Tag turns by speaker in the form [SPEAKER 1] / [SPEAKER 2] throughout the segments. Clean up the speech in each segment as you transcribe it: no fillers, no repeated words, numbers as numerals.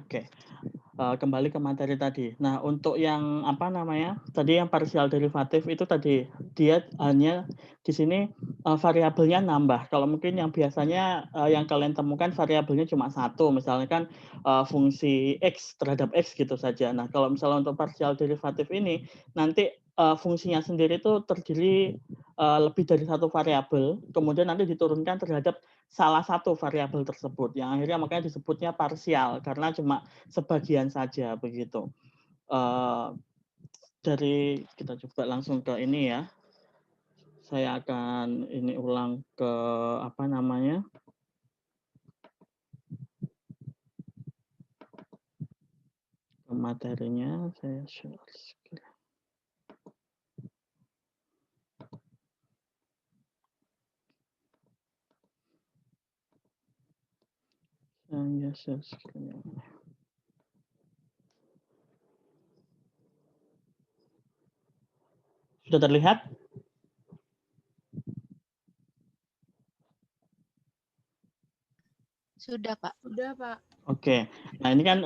[SPEAKER 1] Oke. Kembali ke materi tadi. Nah, untuk yang apa namanya, tadi yang partial derivatif itu tadi, dia hanya di sini, variabelnya nambah. Kalau mungkin yang biasanya, yang kalian temukan variabelnya cuma satu, misalnya kan, fungsi X terhadap X gitu saja. Nah, kalau misalnya untuk partial derivatif ini, nanti, fungsinya sendiri itu terdiri, lebih dari satu variabel, kemudian nanti diturunkan terhadap salah satu variabel tersebut, yang akhirnya makanya disebutnya parsial, karena cuma sebagian saja begitu. Eee, dari kita coba langsung ke ini ya, saya akan ini ulang ke apa namanya, ke materinya saya share screen. Saya share screen. Sudah terlihat?
[SPEAKER 2] Sudah, Pak.
[SPEAKER 3] Udah, Pak.
[SPEAKER 1] Oke. Nah ini kan,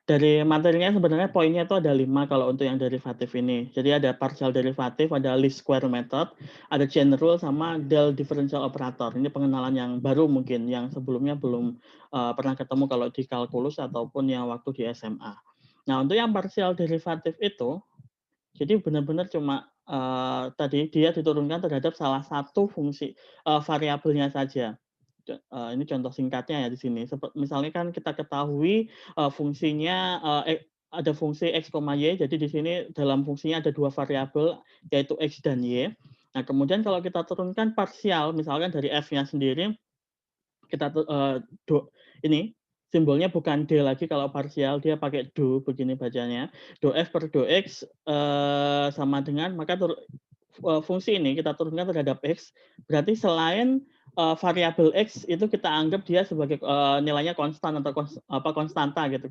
[SPEAKER 1] dari materinya sebenarnya poinnya itu ada 5 kalau untuk yang derivatif ini. Jadi ada partial derivatif, ada least square method, ada chain rule, sama del differential operator. Ini pengenalan yang baru mungkin, yang sebelumnya belum, pernah ketemu kalau di kalkulus ataupun yang waktu di SMA. Nah, untuk yang partial derivatif itu, jadi benar-benar cuma, tadi dia diturunkan terhadap salah satu fungsi, variabelnya saja. Ini contoh singkatnya ya di sini. Misalnya kan kita ketahui, fungsinya, ada fungsi x, y, jadi di sini dalam fungsinya ada 2 variabel, yaitu x dan y. Nah, kemudian kalau kita turunkan parsial, misalkan dari f-nya sendiri, kita ini simbolnya bukan D lagi kalau parsial, dia pakai do, begini bacanya. Do f per do x, sama dengan maka fungsi ini kita turunkan terhadap x, berarti selain, variabel x itu kita anggap dia sebagai, nilainya konstan atau konstanta gitu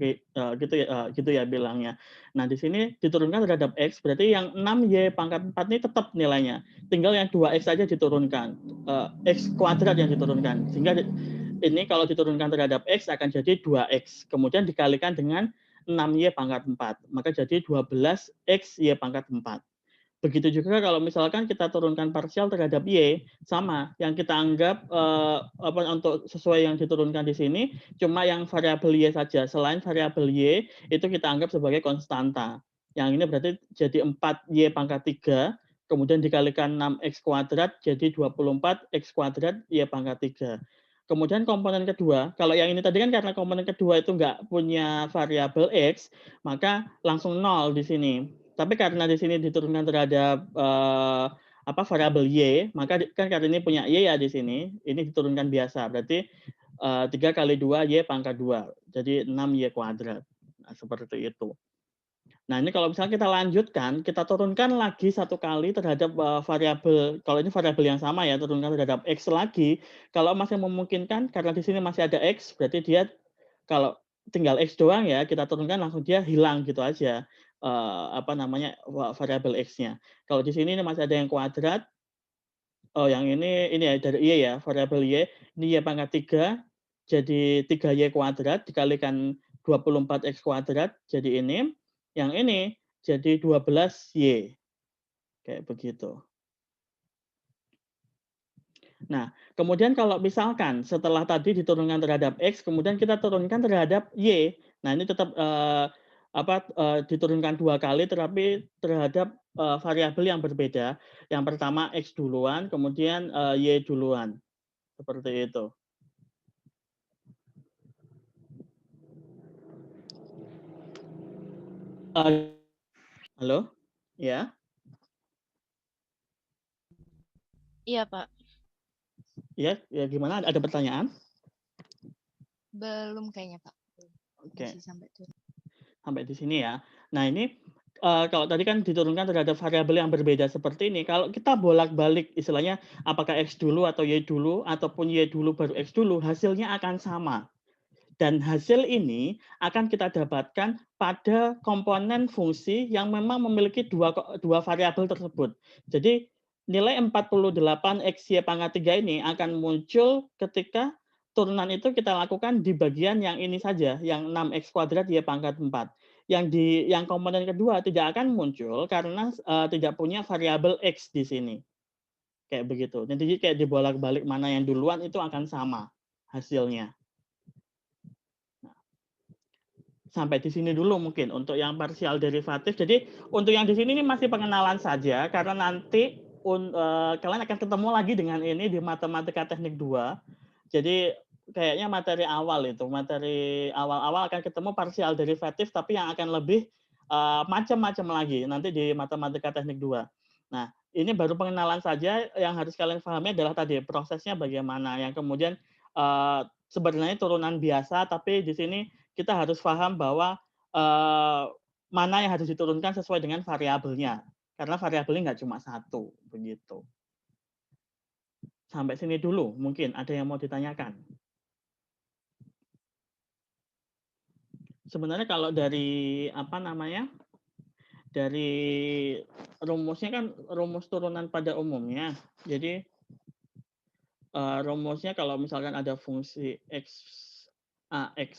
[SPEAKER 1] gitu ya bilangnya. Nah, di sini diturunkan terhadap x, berarti yang 6y pangkat 4 ini tetap nilainya, tinggal yang 2x saja diturunkan, x kuadrat yang diturunkan. Sehingga ini kalau diturunkan terhadap x akan jadi 2x, kemudian dikalikan dengan 6y pangkat 4, maka jadi 12x y pangkat 4. Begitu juga kalau misalkan kita turunkan parsial terhadap y, sama, yang kita anggap, untuk sesuai yang diturunkan di sini, cuma yang variabel y saja, selain variabel y, itu kita anggap sebagai konstanta. Yang ini berarti jadi 4y pangkat 3, kemudian dikalikan 6x kuadrat, jadi 24x kuadrat y pangkat 3. Kemudian komponen kedua, kalau yang ini tadi kan karena komponen kedua itu nggak punya variabel x, maka langsung 0 di sini. Tapi karena di sini diturunkan terhadap, variabel y, maka kan karena ini punya y ya di sini, ini diturunkan biasa, berarti, 3 kali 2 y pangkat 2, jadi 6y kuadrat. Nah, seperti itu. Nah, ini kalau misalnya kita lanjutkan, kita turunkan lagi satu kali terhadap, variabel, kalau ini variabel yang sama ya, turunkan terhadap x lagi, kalau masih memungkinkan karena di sini masih ada x, berarti dia kalau tinggal x doang ya, kita turunkan langsung dia hilang gitu aja, variabel x-nya. Kalau di sini ini masih ada yang kuadrat, yang ini ya dari y ya, variabel y, ini y pangkat 3, jadi 3y kuadrat dikalikan 24x kuadrat, jadi ini, yang ini jadi 12y, kayak begitu. Nah, kemudian kalau misalkan setelah tadi diturunkan terhadap x, kemudian kita turunkan terhadap y. Nah, ini tetap, diturunkan 2 kali tetapi terhadap, variabel yang berbeda. Yang pertama x duluan, kemudian, y duluan, seperti itu. Halo? Ya?
[SPEAKER 2] Iya, Pak.
[SPEAKER 1] Ya, gimana, ada pertanyaan?
[SPEAKER 2] Belum kayaknya, Pak.
[SPEAKER 1] Oke.
[SPEAKER 2] Masih sampai tuh.
[SPEAKER 1] Sampai di sini ya. Nah ini, kalau tadi kan diturunkan terhadap variabel yang berbeda seperti ini, kalau kita bolak-balik istilahnya apakah X dulu atau Y dulu, ataupun Y dulu baru X dulu, hasilnya akan sama. Dan hasil ini akan kita dapatkan pada komponen fungsi yang memang memiliki dua variabel tersebut. Jadi nilai 48 X Y pangkat 3 ini akan muncul ketika turunan itu kita lakukan di bagian yang ini saja, yang 6x² Y pangkat 4. Yang komponen kedua tidak akan muncul karena, tidak punya variabel X di sini, kayak begitu. Jadi kayak dibolak-balik mana yang duluan itu akan sama hasilnya. Nah, sampai di sini dulu mungkin untuk yang partial derivatif. Jadi untuk yang di sini ini masih pengenalan saja karena nanti kalian akan ketemu lagi dengan ini di Matematika Teknik 2. Jadi kayaknya materi awal-awal akan ketemu partial derivatif tapi yang akan lebih macam-macam lagi nanti di Matematika Teknik 2. Nah, ini baru pengenalan saja, yang harus kalian pahami adalah tadi prosesnya bagaimana, yang kemudian sebenarnya turunan biasa, tapi di sini kita harus paham bahwa mana yang harus diturunkan sesuai dengan variabelnya, karena variabelnya nggak cuma satu, begitu. Sampai sini dulu, mungkin ada yang mau ditanyakan. Sebenarnya kalau dari dari rumusnya kan rumus turunan pada umumnya. Jadi rumusnya kalau misalkan ada fungsi x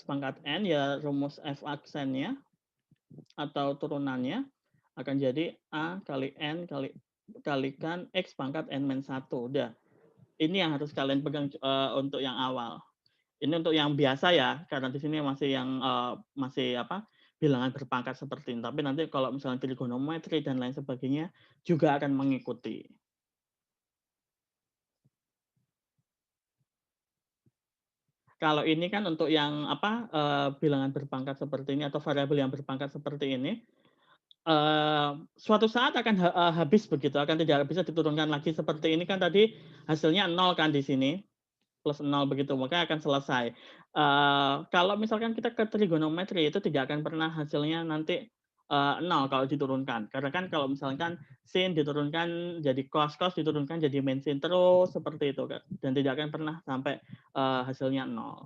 [SPEAKER 1] pangkat n, ya rumus f aksennya atau turunannya akan jadi a kali n kalikan x pangkat n-1. Udah. Ini yang harus kalian pegang untuk yang awal. Ini untuk yang biasa ya, karena di sini masih bilangan berpangkat seperti ini. Tapi nanti kalau misalnya trigonometri dan lain sebagainya juga akan mengikuti. Kalau ini kan untuk yang bilangan berpangkat seperti ini atau variabel yang berpangkat seperti ini, suatu saat akan habis begitu, akan tidak bisa diturunkan lagi seperti ini kan tadi hasilnya 0 kan di sini, plus 0 begitu, maka akan selesai. Kalau misalkan kita ke trigonometri itu tidak akan pernah hasilnya nanti 0 kalau diturunkan. Karena kan kalau misalkan sin diturunkan jadi cos, cos diturunkan jadi min sin terus seperti itu, dan tidak akan pernah sampai hasilnya 0.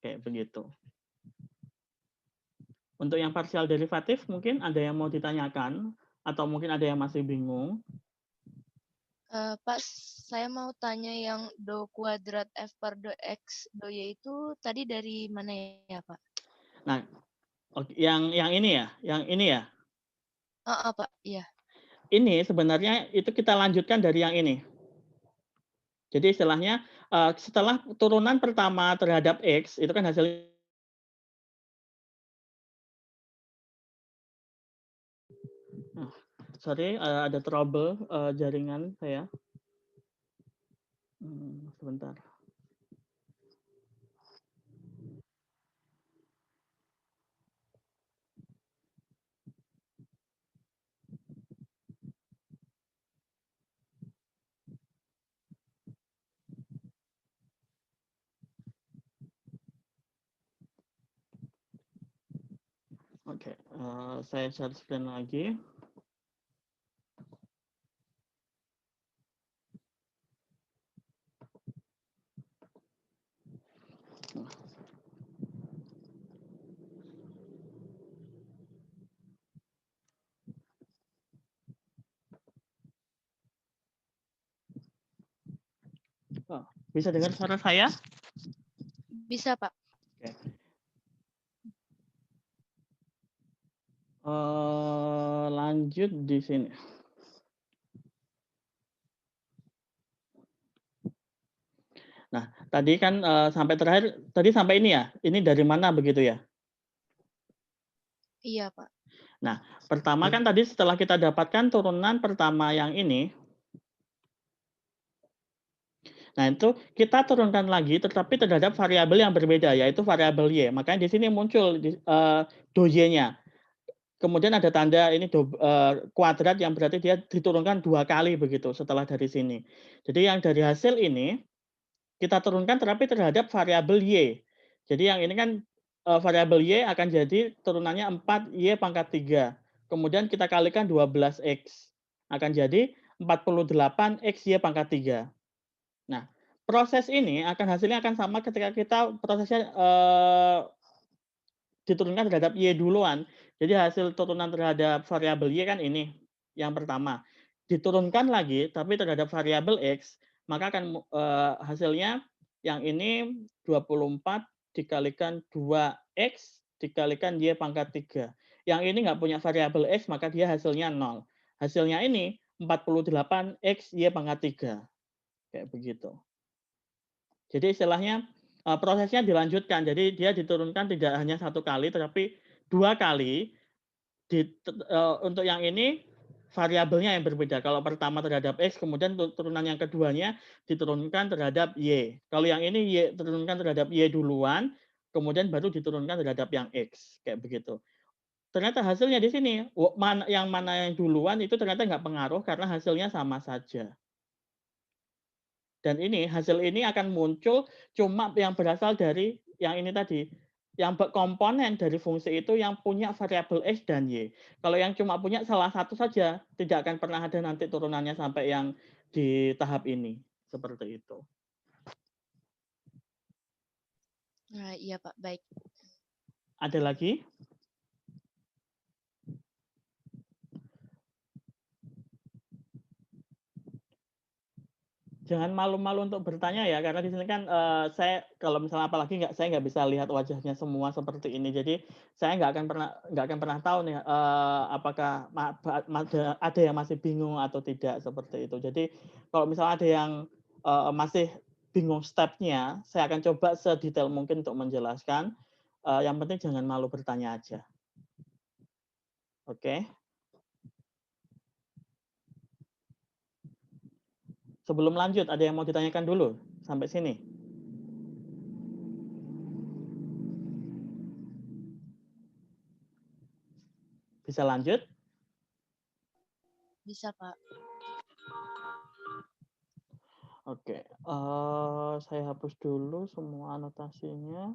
[SPEAKER 1] Kayak begitu. Untuk yang partial derivatif mungkin ada yang mau ditanyakan atau mungkin ada yang masih bingung.
[SPEAKER 2] Pak, saya mau tanya yang do kuadrat f per do x do y itu tadi dari mana ya, Pak?
[SPEAKER 1] Nah, yang ini ya, yang ini ya.
[SPEAKER 2] Pak, iya.
[SPEAKER 1] Ini sebenarnya itu kita lanjutkan dari yang ini. Jadi istilahnya setelah turunan pertama terhadap x itu kan hasilnya sorry, ada trouble jaringan saya. Sebentar. Oke, saya share screen lagi. Bisa dengar suara saya?
[SPEAKER 2] Bisa, Pak.
[SPEAKER 1] Oke. Lanjut di sini. Nah, tadi kan sampai terakhir, tadi sampai ini ya? Ini dari mana begitu ya?
[SPEAKER 2] Iya, Pak.
[SPEAKER 1] Nah, pertama kan tadi setelah kita dapatkan turunan pertama yang ini, nah itu kita turunkan lagi tetapi terhadap variabel yang berbeda, yaitu variabel y. Makanya di sini muncul do y-nya. Kemudian ada tanda ini kuadrat yang berarti dia diturunkan 2 kali begitu setelah dari sini. Jadi yang dari hasil ini kita turunkan tetapi terhadap variabel y. Jadi yang ini kan variabel y akan jadi turunannya 4y pangkat 3. Kemudian kita kalikan 12x. Akan jadi 48x y pangkat 3. Nah, proses ini hasilnya akan sama ketika kita prosesnya diturunkan terhadap y duluan. Jadi hasil turunan terhadap variabel y kan ini yang pertama. Diturunkan lagi tapi terhadap variabel x, maka akan hasilnya Yang ini 24 dikalikan 2X dikalikan Y pangkat 3. Yang ini nggak punya variabel X, maka dia hasilnya 0. Hasilnya ini 48X Y pangkat 3. Kayak begitu. Jadi istilahnya prosesnya dilanjutkan. Jadi dia diturunkan tidak hanya 1 kali, tetapi 2 kali. Untuk yang ini variabelnya yang berbeda. Kalau pertama terhadap X, kemudian turunan yang keduanya diturunkan terhadap Y. Kalau yang ini Y diturunkan terhadap Y duluan, kemudian baru diturunkan terhadap yang X. Kayak begitu. Ternyata hasilnya di sini, yang mana yang duluan itu ternyata nggak pengaruh karena hasilnya sama saja. Dan ini, hasil ini akan muncul cuma yang berasal dari yang ini tadi, yang komponen dari fungsi itu yang punya variabel X dan Y. Kalau yang cuma punya salah satu saja, tidak akan pernah ada nanti turunannya sampai yang di tahap ini. Seperti itu.
[SPEAKER 2] Nah, iya Pak, baik.
[SPEAKER 1] Ada lagi? Jangan malu-malu untuk bertanya ya, karena di sini kan saya kalau misalnya apalagi saya nggak bisa lihat wajahnya semua seperti ini. Jadi saya nggak akan pernah tahu nih apakah ada yang masih bingung atau tidak seperti itu. Jadi kalau misalnya ada yang masih bingung stepnya, saya akan coba sedetail mungkin untuk menjelaskan. Yang penting jangan malu bertanya aja. Oke. Sebelum lanjut, ada yang mau ditanyakan dulu sampai sini? Bisa lanjut?
[SPEAKER 2] Bisa Pak.
[SPEAKER 1] Oke, saya hapus dulu semua anotasinya.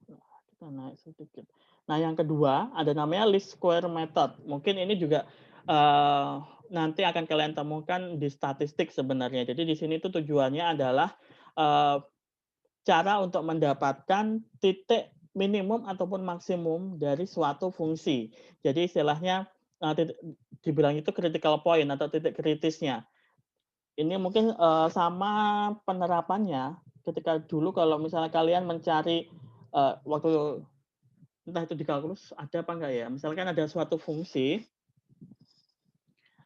[SPEAKER 1] Nah, kita naik sedikit. Nah, yang kedua ada namanya least square method. Mungkin ini juga nanti akan kalian temukan di statistik sebenarnya. Jadi di sini tuh tujuannya adalah cara untuk mendapatkan titik minimum ataupun maksimum dari suatu fungsi. Jadi istilahnya dibilang itu critical point atau titik kritisnya. Ini mungkin sama penerapannya ketika dulu kalau misalnya kalian mencari waktu entah itu di kalkulus ada apa enggak ya, misalkan ada suatu fungsi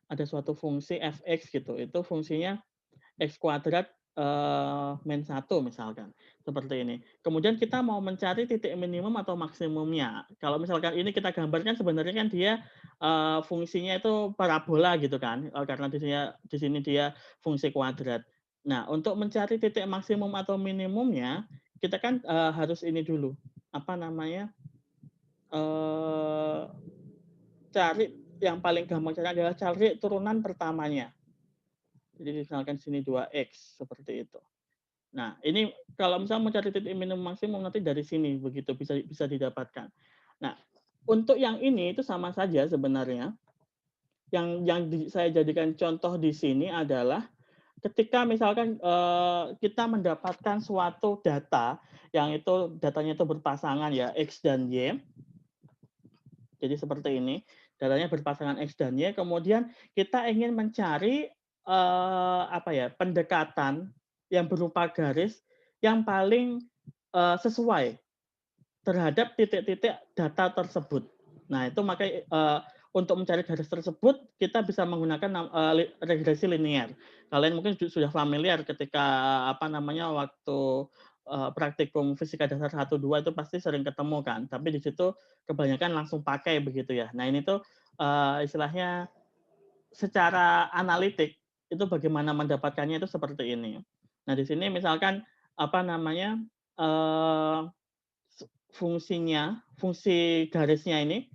[SPEAKER 1] fx gitu, itu fungsinya x kuadrat min 1 misalkan, seperti ini. Kemudian kita mau mencari titik minimum atau maksimumnya. Kalau misalkan ini kita gambarkan sebenarnya kan dia fungsinya itu parabola gitu kan, karena di sini dia fungsi kuadrat. Nah, untuk mencari titik maksimum atau minimumnya, kita kan harus ini dulu, apa namanya, cari yang paling gampang caranya adalah cari turunan pertamanya. Jadi misalkan sini 2x seperti itu. Nah, ini kalau misalnya mau cari titik minimum maksimum nanti dari sini begitu bisa didapatkan. Nah, untuk yang ini itu sama saja sebenarnya. Yang saya jadikan contoh di sini adalah ketika misalkan kita mendapatkan suatu data yang itu datanya itu berpasangan ya X dan Y. Jadi seperti ini, datanya berpasangan X dan Y, kemudian kita ingin mencari pendekatan yang berupa garis yang paling sesuai terhadap titik-titik data tersebut. Nah, itu makanya untuk mencari garis tersebut kita bisa menggunakan regresi linear. Kalian mungkin sudah familiar ketika waktu praktikum fisika dasar 1 2 itu pasti sering ketemu kan. Tapi di situ kebanyakan langsung pakai begitu ya. Nah, ini tuh istilahnya secara analitik itu bagaimana mendapatkannya itu seperti ini. Nah, di sini misalkan fungsi garisnya ini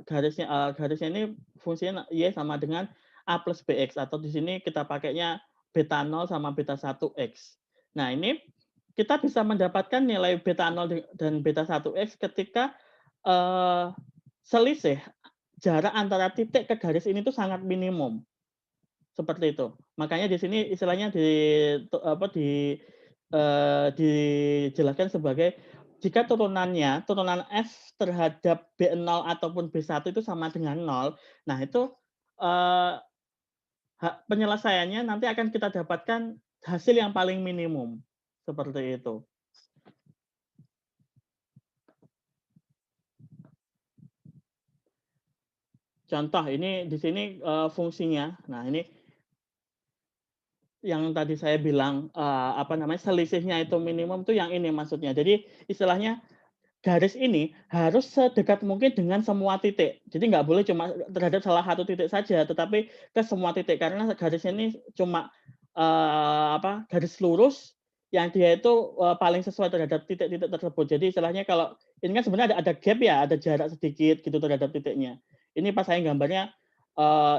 [SPEAKER 1] garisnya ini fungsinya y sama dengan a plus bx, atau di sini kita pakainya beta 0 sama beta 1x. Nah, ini kita bisa mendapatkan nilai beta 0 dan beta 1x ketika selisih jarak antara titik ke garis ini tuh sangat minimum. Seperti itu. Makanya di sini istilahnya dijelaskan sebagai jika turunan f terhadap B0 ataupun B1 itu sama dengan 0, nah itu penyelesaiannya nanti akan kita dapatkan hasil yang paling minimum. Seperti itu. Contoh ini di sini, fungsinya. Nah, ini yang tadi saya bilang, apa namanya, selisihnya itu minimum tuh yang ini maksudnya. Jadi istilahnya garis ini harus sedekat mungkin dengan semua titik. Jadi nggak boleh cuma terhadap salah satu titik saja, tetapi ke semua titik. Karena garis ini cuma, apa, garis lurus yang dia itu, paling sesuai terhadap titik-titik tersebut. Jadi istilahnya kalau ini kan sebenarnya ada gap ya, ada jarak sedikit gitu terhadap titiknya. Ini pas saya gambarnya,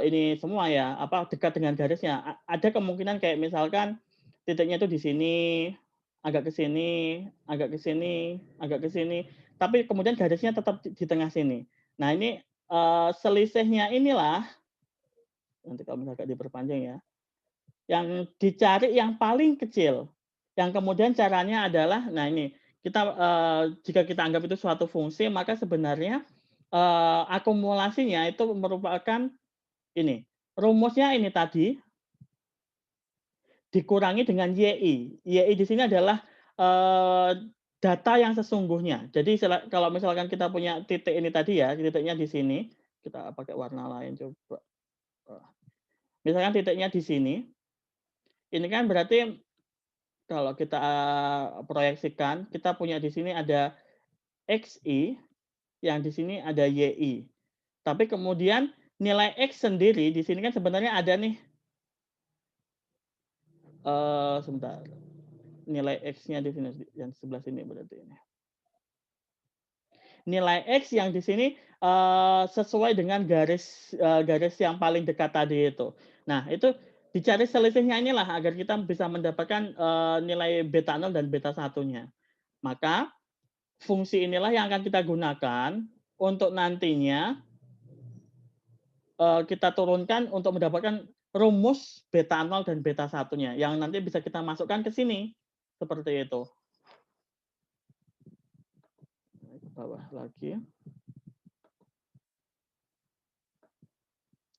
[SPEAKER 1] ini semua ya, apa, dekat dengan garisnya. Ada kemungkinan kayak misalkan titiknya itu di sini, agak ke sini, agak ke sini, agak ke sini, tapi kemudian garisnya tetap di tengah sini. Nah ini, selisihnya inilah, nanti kalau misalkan diperpanjang ya, yang dicari yang paling kecil, yang kemudian caranya adalah, nah ini, kita, jika kita anggap itu suatu fungsi, maka sebenarnya, akumulasinya itu merupakan ini, rumusnya ini tadi, dikurangi dengan YI. YI di sini adalah, data yang sesungguhnya. Jadi kalau misalkan kita punya titik ini tadi ya, titiknya di sini, kita pakai warna lain coba. Misalkan titiknya di sini, ini kan berarti kalau kita proyeksikan, kita punya di sini ada XI, yang di sini ada YI. Tapi kemudian nilai X sendiri di sini kan sebenarnya ada nih, sebentar. Nilai X-nya di sini, yang sebelah sini berarti ini. Nilai X yang di sini, sesuai dengan garis yang paling dekat tadi itu. Nah, itu dicari selisihnya inilah agar kita bisa mendapatkan, nilai beta 0 dan beta 1-nya. Maka fungsi inilah yang akan kita gunakan untuk nantinya, kita turunkan untuk mendapatkan rumus beta 0 dan beta 1-nya, yang nanti bisa kita masukkan ke sini, seperti itu. Ke bawah lagi.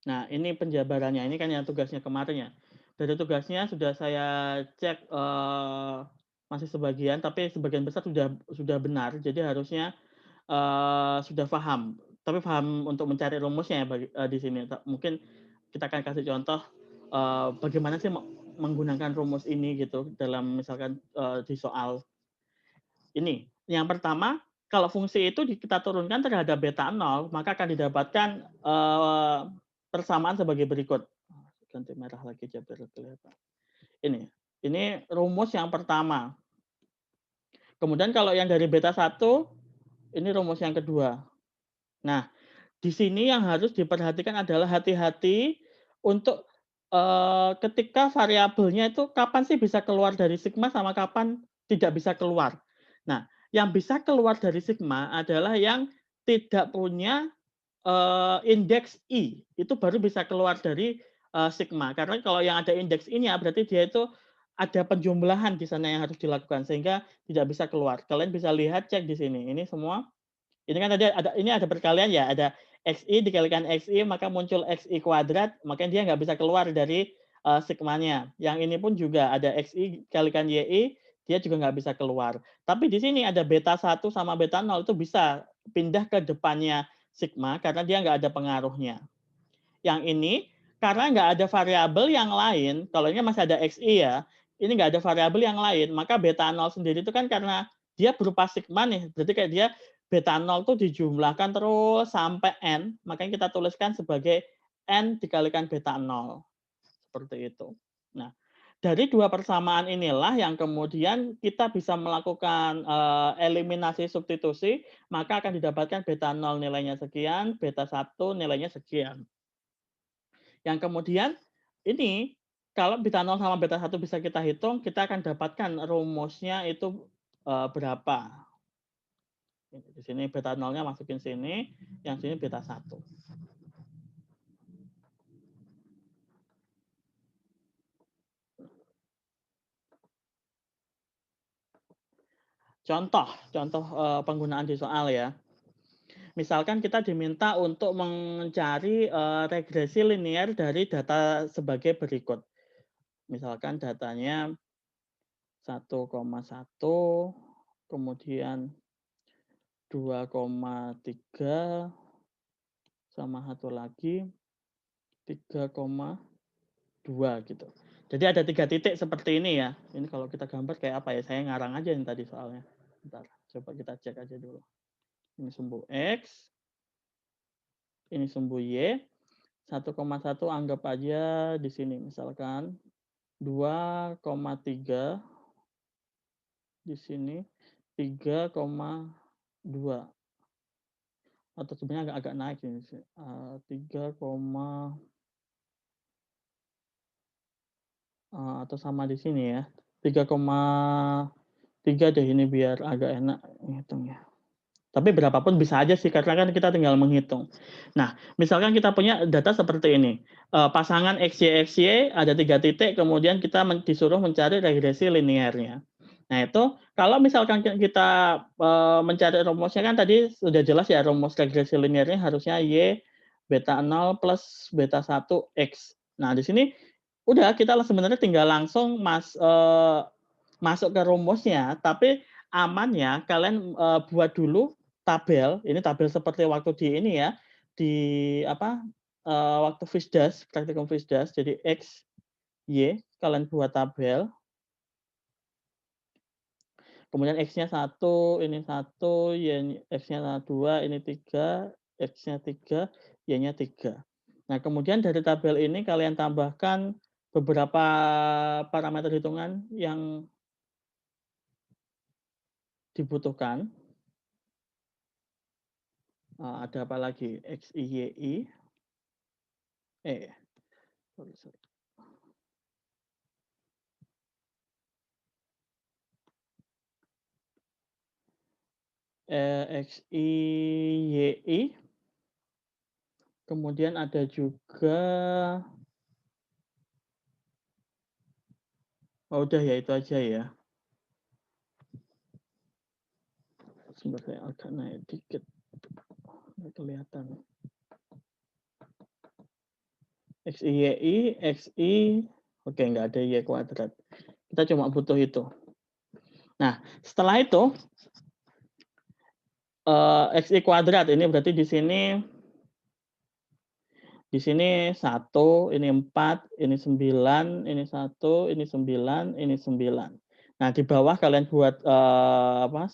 [SPEAKER 1] Nah, ini penjabarannya, ini kan yang tugasnya kemarin ya. Dari tugasnya sudah saya cek, masih sebagian, tapi sebagian besar sudah benar, jadi harusnya, sudah paham. Tapi paham untuk mencari rumusnya ya di sini. Mungkin kita akan kasih contoh, bagaimana sih menggunakan rumus ini gitu dalam misalkan, di soal ini. Yang pertama, kalau fungsi itu kita turunkan terhadap beta 0, maka akan didapatkan, persamaan sebagai berikut. Ganti merah lagi aja biar kelihatan. Ini rumus yang pertama. Kemudian kalau yang dari beta 1, ini rumus yang kedua. Nah, di sini yang harus diperhatikan adalah hati-hati untuk, ketika variabelnya itu kapan sih bisa keluar dari sigma sama kapan tidak bisa keluar. Nah, yang bisa keluar dari sigma adalah yang tidak punya, indeks I, itu baru bisa keluar dari, sigma. Karena kalau yang ada indeks I-nya berarti dia itu ada penjumlahan di sana yang harus dilakukan sehingga tidak bisa keluar. Kalian bisa lihat cek di sini, ini semua ini kan tadi ada perkalian ya, ada XI dikalikan XI maka muncul XI kuadrat, makanya dia nggak bisa keluar dari, sigmanya. Yang ini pun juga ada XI kalikan YI, dia juga nggak bisa keluar. Tapi di sini ada beta 1 sama beta 0 itu bisa pindah ke depannya sigma karena dia nggak ada pengaruhnya. Yang ini karena nggak ada variabel yang lain, kalau ini masih ada XI ya, ini nggak ada variabel yang lain, maka beta 0 sendiri itu kan karena dia berupa sigma nih, berarti kayak dia beta 0 itu dijumlahkan terus sampai n, makanya kita tuliskan sebagai n dikalikan beta 0. Seperti itu. Nah, dari dua persamaan inilah yang kemudian kita bisa melakukan, eliminasi substitusi, maka akan didapatkan beta 0 nilainya sekian, beta 1 nilainya sekian. Yang kemudian ini kalau beta 0 sama beta 1 bisa kita hitung, kita akan dapatkan rumusnya itu, berapa. Di sini beta 0-nya masukin sini, yang sini beta 1. Contoh contoh, penggunaan di soal ya. Misalkan kita diminta untuk mencari, regresi linear dari data sebagai berikut. Misalkan datanya 1,1, kemudian 2,3, sama satu lagi 3,2 gitu. Jadi ada 3 titik seperti ini ya. Ini kalau kita gambar kayak apa ya? Saya ngarang aja yang tadi soalnya. Bentar, coba kita cek aja dulu. Ini sumbu X, ini sumbu Y. 1,1 anggap aja di sini misalkan 2,3 di sini 3,2 atau sebenarnya agak naik ini 3, atau sama di sini ya 3,3 deh ini biar agak enak ngitungnya. Tapi berapapun bisa aja sih karena kan kita tinggal menghitung. Nah, misalkan kita punya data seperti ini. Pasangan XY ada 3 titik, kemudian kita disuruh mencari regresi linearnya. Nah, itu kalau misalkan kita mencari rumusnya kan tadi sudah jelas ya rumus regresi linearnya harusnya Y beta 0 plus beta 1 X. Nah, di sini udah kita sebenarnya tinggal langsung masuk ke rumusnya, tapi amannya kalian buat dulu tabel, ini tabel seperti waktu di ini ya, di apa, waktu Fisdas, praktikum Fisdas, jadi X, Y, kalian buat tabel, kemudian X-nya 1, ini 1, X-nya 2, ini 3, X-nya 3, Y-nya 3. Nah, kemudian dari tabel ini kalian tambahkan beberapa parameter hitungan yang dibutuhkan. Ada apa lagi? X, I, Y, I. Sorry. X, I, Y, I. Kemudian ada juga, udah ya itu aja ya. Sebentar saya agak naik dikit. Nggak kelihatan. X, I, Y, I, X, I. Oke, nggak ada Y kuadrat. Kita cuma butuh itu. Nah, setelah itu, X, I kuadrat ini berarti di sini 1, ini 4, ini 9, ini 1, ini 9, ini 9. Nah, di bawah kalian buat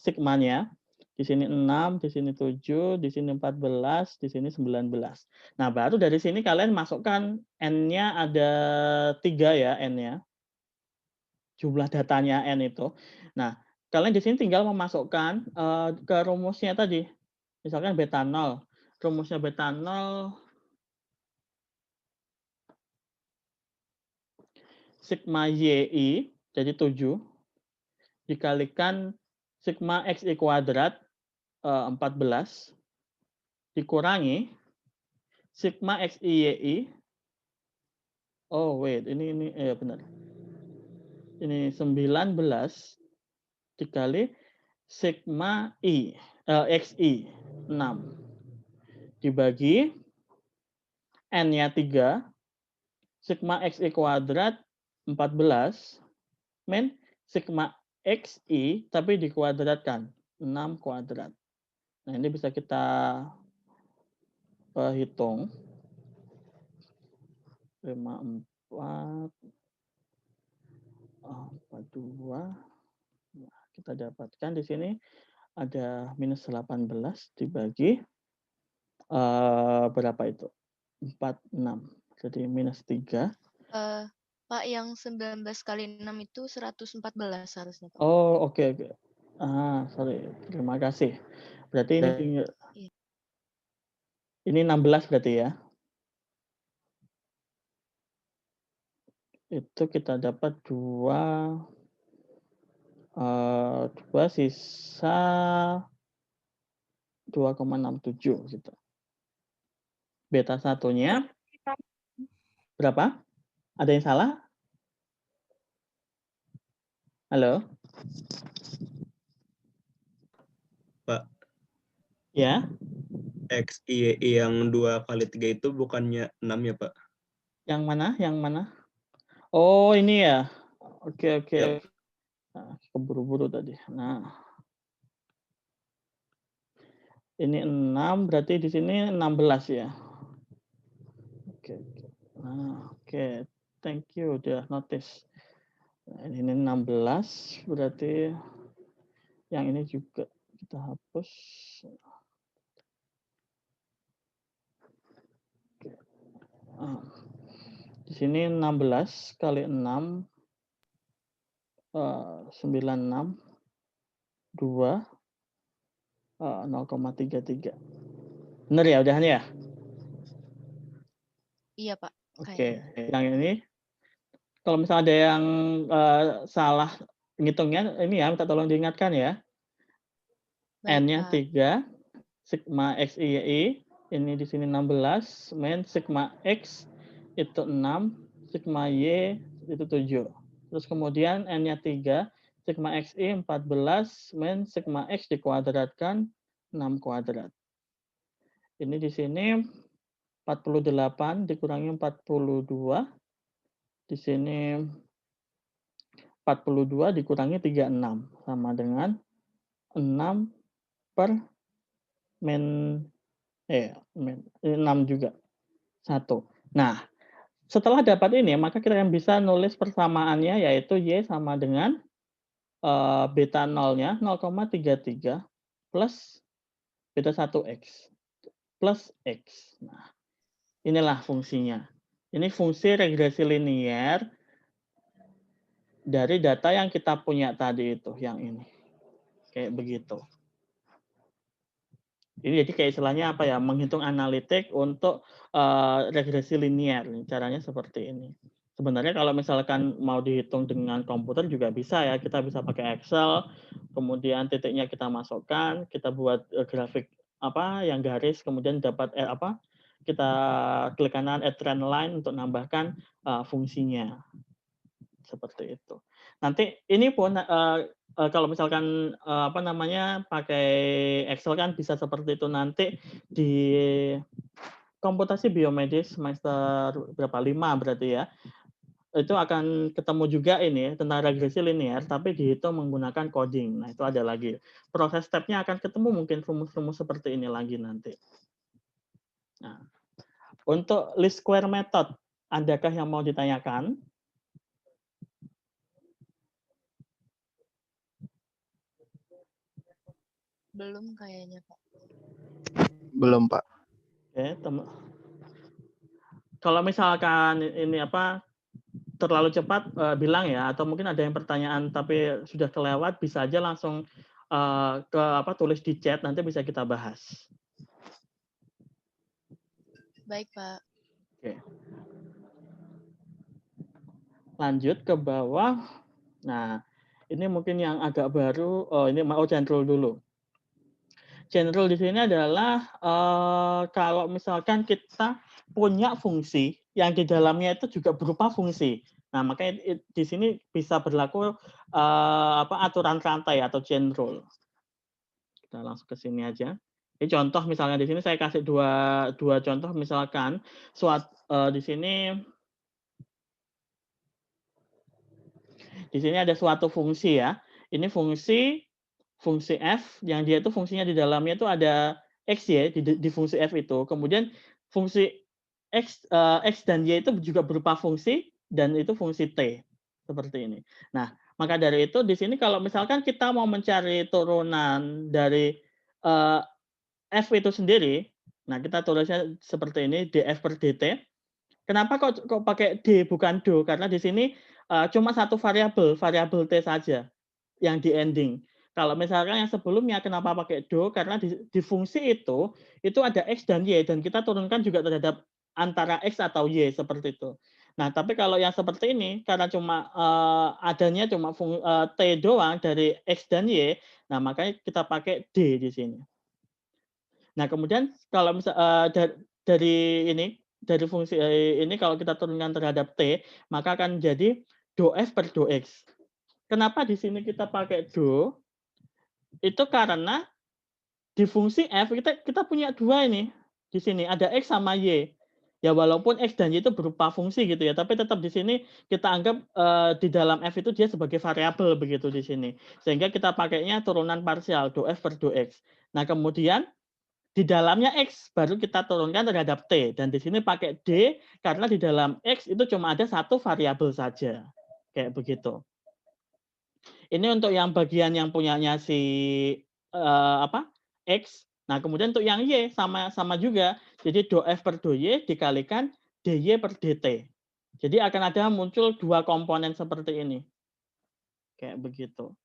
[SPEAKER 1] sigmanya. Di sini 6, di sini 7, di sini 14, di sini 19. Nah, baru dari sini kalian masukkan N-nya ada 3 ya, N-nya. Jumlah datanya N itu. Nah, kalian di sini tinggal memasukkan ke rumusnya tadi. Misalkan beta 0. Rumusnya beta 0 sigma YI, jadi 7, dikalikan sigma XI kuadrat 14, dikurangi sigma XI YI, oh wait, ini benar. Ini 19 dikali sigma XI 6, dibagi N-nya 3, sigma XI kuadrat 14, min sigma XI tapi dikuadratkan 6 kuadrat. Nah, ini bisa kita hitung 54 42. Nah, kita dapatkan di sini ada minus 18 dibagi berapa itu? 46. Jadi minus 3.
[SPEAKER 2] Pak, yang 19 kali 6 itu 114 harusnya, Pak.
[SPEAKER 1] Oh, oke. Sorry. Terima kasih. Berarti ini 16 berarti ya. Itu kita dapat 2 sisa 2,67 gitu. Beta satunya berapa? Ada yang salah? Halo?
[SPEAKER 3] Pak.
[SPEAKER 1] Ya?
[SPEAKER 3] X, Y, yang 2 kali 3 itu bukannya 6 ya, Pak?
[SPEAKER 1] Yang mana? Oh, ini ya. Oke, oke.
[SPEAKER 3] Ya.
[SPEAKER 1] Nah, keburu-buru tadi. Nah, ini 6 berarti di sini 16 ya. Oke, oke. Nah, oke. Thank you udah notice. Nah, ini 16 berarti yang ini juga kita hapus. Ah, di sini 16 kali 6 96 2 0,33. Bener ya udahan ya?
[SPEAKER 2] Iya, Pak.
[SPEAKER 1] Oke,
[SPEAKER 2] Kayaknya.
[SPEAKER 1] yang ini kalau misalnya ada yang salah ngitungnya ini ya minta tolong diingatkan ya.
[SPEAKER 2] Baik,
[SPEAKER 1] N-nya
[SPEAKER 2] Pak.
[SPEAKER 1] 3, sigma X, Y, Y. Ini di sini 16, min sigma X itu 6, sigma Y itu 7. Terus kemudian N-nya 3, sigma XY 14, min sigma X dikuadratkan 6 kuadrat. Ini di sini 48 dikurangi 42. Di sini 42 dikurangi 36 sama dengan 6 per min 6 juga 1. Nah, setelah dapat ini maka kita akan bisa nulis persamaannya yaitu Y sama dengan beta 0-nya 0,33 plus beta 1X plus X. Nah, inilah fungsinya. Ini fungsi regresi linier dari data yang kita punya tadi itu, yang ini. Kayak begitu. Ini jadi kayak istilahnya apa ya, menghitung analitik untuk regresi linier. Caranya seperti ini. Sebenarnya kalau misalkan mau dihitung dengan komputer juga bisa ya. Kita bisa pakai Excel, kemudian titiknya kita masukkan, kita buat grafik apa yang garis, kemudian dapat kita klik kanan add trend line untuk nambahkan fungsinya. Seperti itu. Nanti ini pun kalau misalkan pakai Excel kan bisa seperti itu nanti di komputasi biomedis semester berapa 5 berarti ya. Itu akan ketemu juga ini tentang regresi linear tapi dihitung menggunakan coding. Nah, itu ada lagi. Proses stepnya akan ketemu mungkin rumus-rumus seperti ini lagi nanti. Nah, untuk least square method, adakah yang mau ditanyakan?
[SPEAKER 2] Belum kayaknya, Pak.
[SPEAKER 4] Belum, Pak.
[SPEAKER 1] Oke, kalau misalkan ini terlalu cepat bilang ya, atau mungkin ada yang pertanyaan tapi sudah kelewat bisa aja langsung tulis di chat nanti bisa kita bahas.
[SPEAKER 2] Baik, Pak.
[SPEAKER 1] Oke. Lanjut ke bawah. Nah, ini mungkin yang agak baru. Ini mau general dulu. General di sini adalah kalau misalkan kita punya fungsi yang di dalamnya itu juga berupa fungsi. Nah, makanya di sini bisa berlaku aturan rantai atau chain rule. Kita langsung ke sini aja. Ini contoh misalnya di sini saya kasih dua contoh misalkan di sini ada suatu fungsi ya. Ini fungsi f yang dia itu fungsinya di dalamnya itu ada x y di fungsi f itu. Kemudian fungsi x dan y itu juga berupa fungsi dan itu fungsi t seperti ini. Nah, maka dari itu di sini kalau misalkan kita mau mencari turunan dari f itu sendiri, nah kita tulisnya seperti ini df per dt. Kenapa kok pakai d bukan do? Karena di sini cuma satu variabel t saja yang di ending. Kalau misalkan yang sebelumnya kenapa pakai do? Karena di fungsi itu ada x dan y dan kita turunkan juga terhadap antara x atau y seperti itu. Nah, tapi kalau yang seperti ini karena cuma adanya cuma t doang dari x dan y, nah makanya kita pakai d di sini. Nah, kemudian kalau dari fungsi ini kalau kita turunkan terhadap t, maka akan jadi do f per do x. Kenapa di sini kita pakai do? Itu karena di fungsi f kita punya dua ini. Di sini ada x sama y. Ya walaupun X dan Y itu berupa fungsi gitu ya, tapi tetap di sini kita anggap di dalam F itu dia sebagai variabel begitu di sini. Sehingga kita pakainya turunan parsial, do F per do X. Nah kemudian di dalamnya X baru kita turunkan terhadap T. Dan di sini pakai D karena di dalam X itu cuma ada satu variabel saja. Kayak begitu. Ini untuk yang bagian yang punyanya si X. Nah, kemudian untuk yang Y sama juga. Jadi do F per do Y dikalikan DY per DT. Jadi akan ada muncul dua komponen seperti ini. Kayak begitu.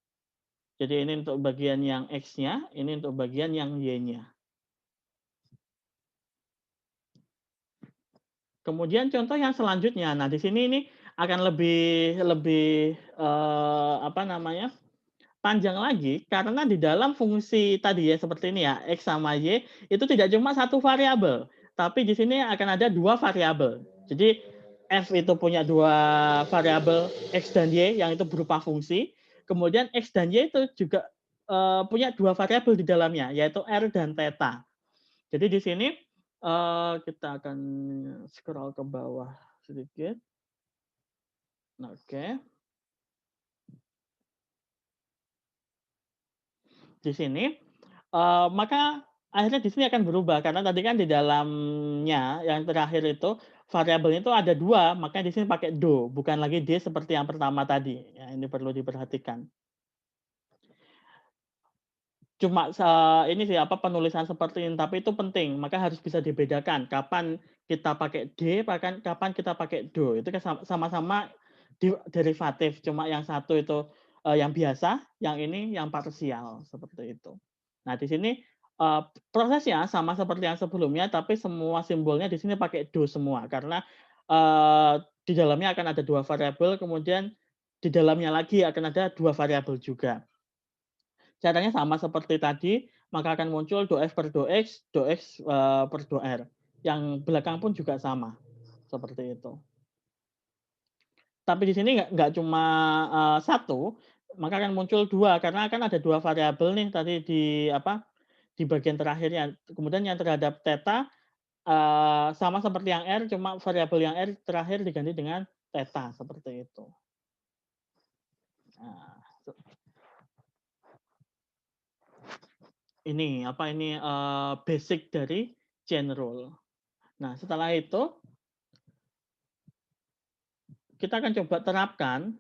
[SPEAKER 1] Jadi ini untuk bagian yang X-nya, ini untuk bagian yang Y-nya. Kemudian contoh yang selanjutnya. Nah, di sini ini akan lebih panjang lagi karena di dalam fungsi tadi ya seperti ini ya X sama Y itu tidak cuma satu variabel, tapi di sini akan ada dua variabel. Jadi F itu punya dua variabel X dan Y yang itu berupa fungsi, kemudian X dan Y itu juga punya dua variabel di dalamnya yaitu R dan theta. Jadi di sini kita akan scroll ke bawah sedikit. Oke. Di sini maka akhirnya di sini akan berubah karena tadi kan di dalamnya yang terakhir itu variabelnya itu ada dua, makanya di sini pakai do, bukan lagi d seperti yang pertama tadi. Ya, ini perlu diperhatikan. Cuma ini sih penulisan seperti ini, tapi itu penting, maka harus bisa dibedakan kapan kita pakai d, kapan kita pakai do. Itu kan sama-sama derivatif, cuma yang satu itu yang biasa, yang ini yang parsial seperti itu. Nah, di sini prosesnya sama seperti yang sebelumnya, tapi semua simbolnya di sini pakai do semua karena di dalamnya akan ada dua variabel, kemudian di dalamnya lagi akan ada dua variabel juga. Caranya sama seperti tadi, maka akan muncul do F per do X per do R. Yang belakang pun juga sama, seperti itu. Tapi di sini nggak cuma satu, maka akan muncul dua karena akan ada dua variabel nih tadi di bagian terakhirnya. Kemudian yang terhadap theta sama seperti yang R, cuma variabel yang R terakhir diganti dengan theta seperti itu. Nah, ini basic dari chain rule. Nah setelah itu kita akan coba terapkan.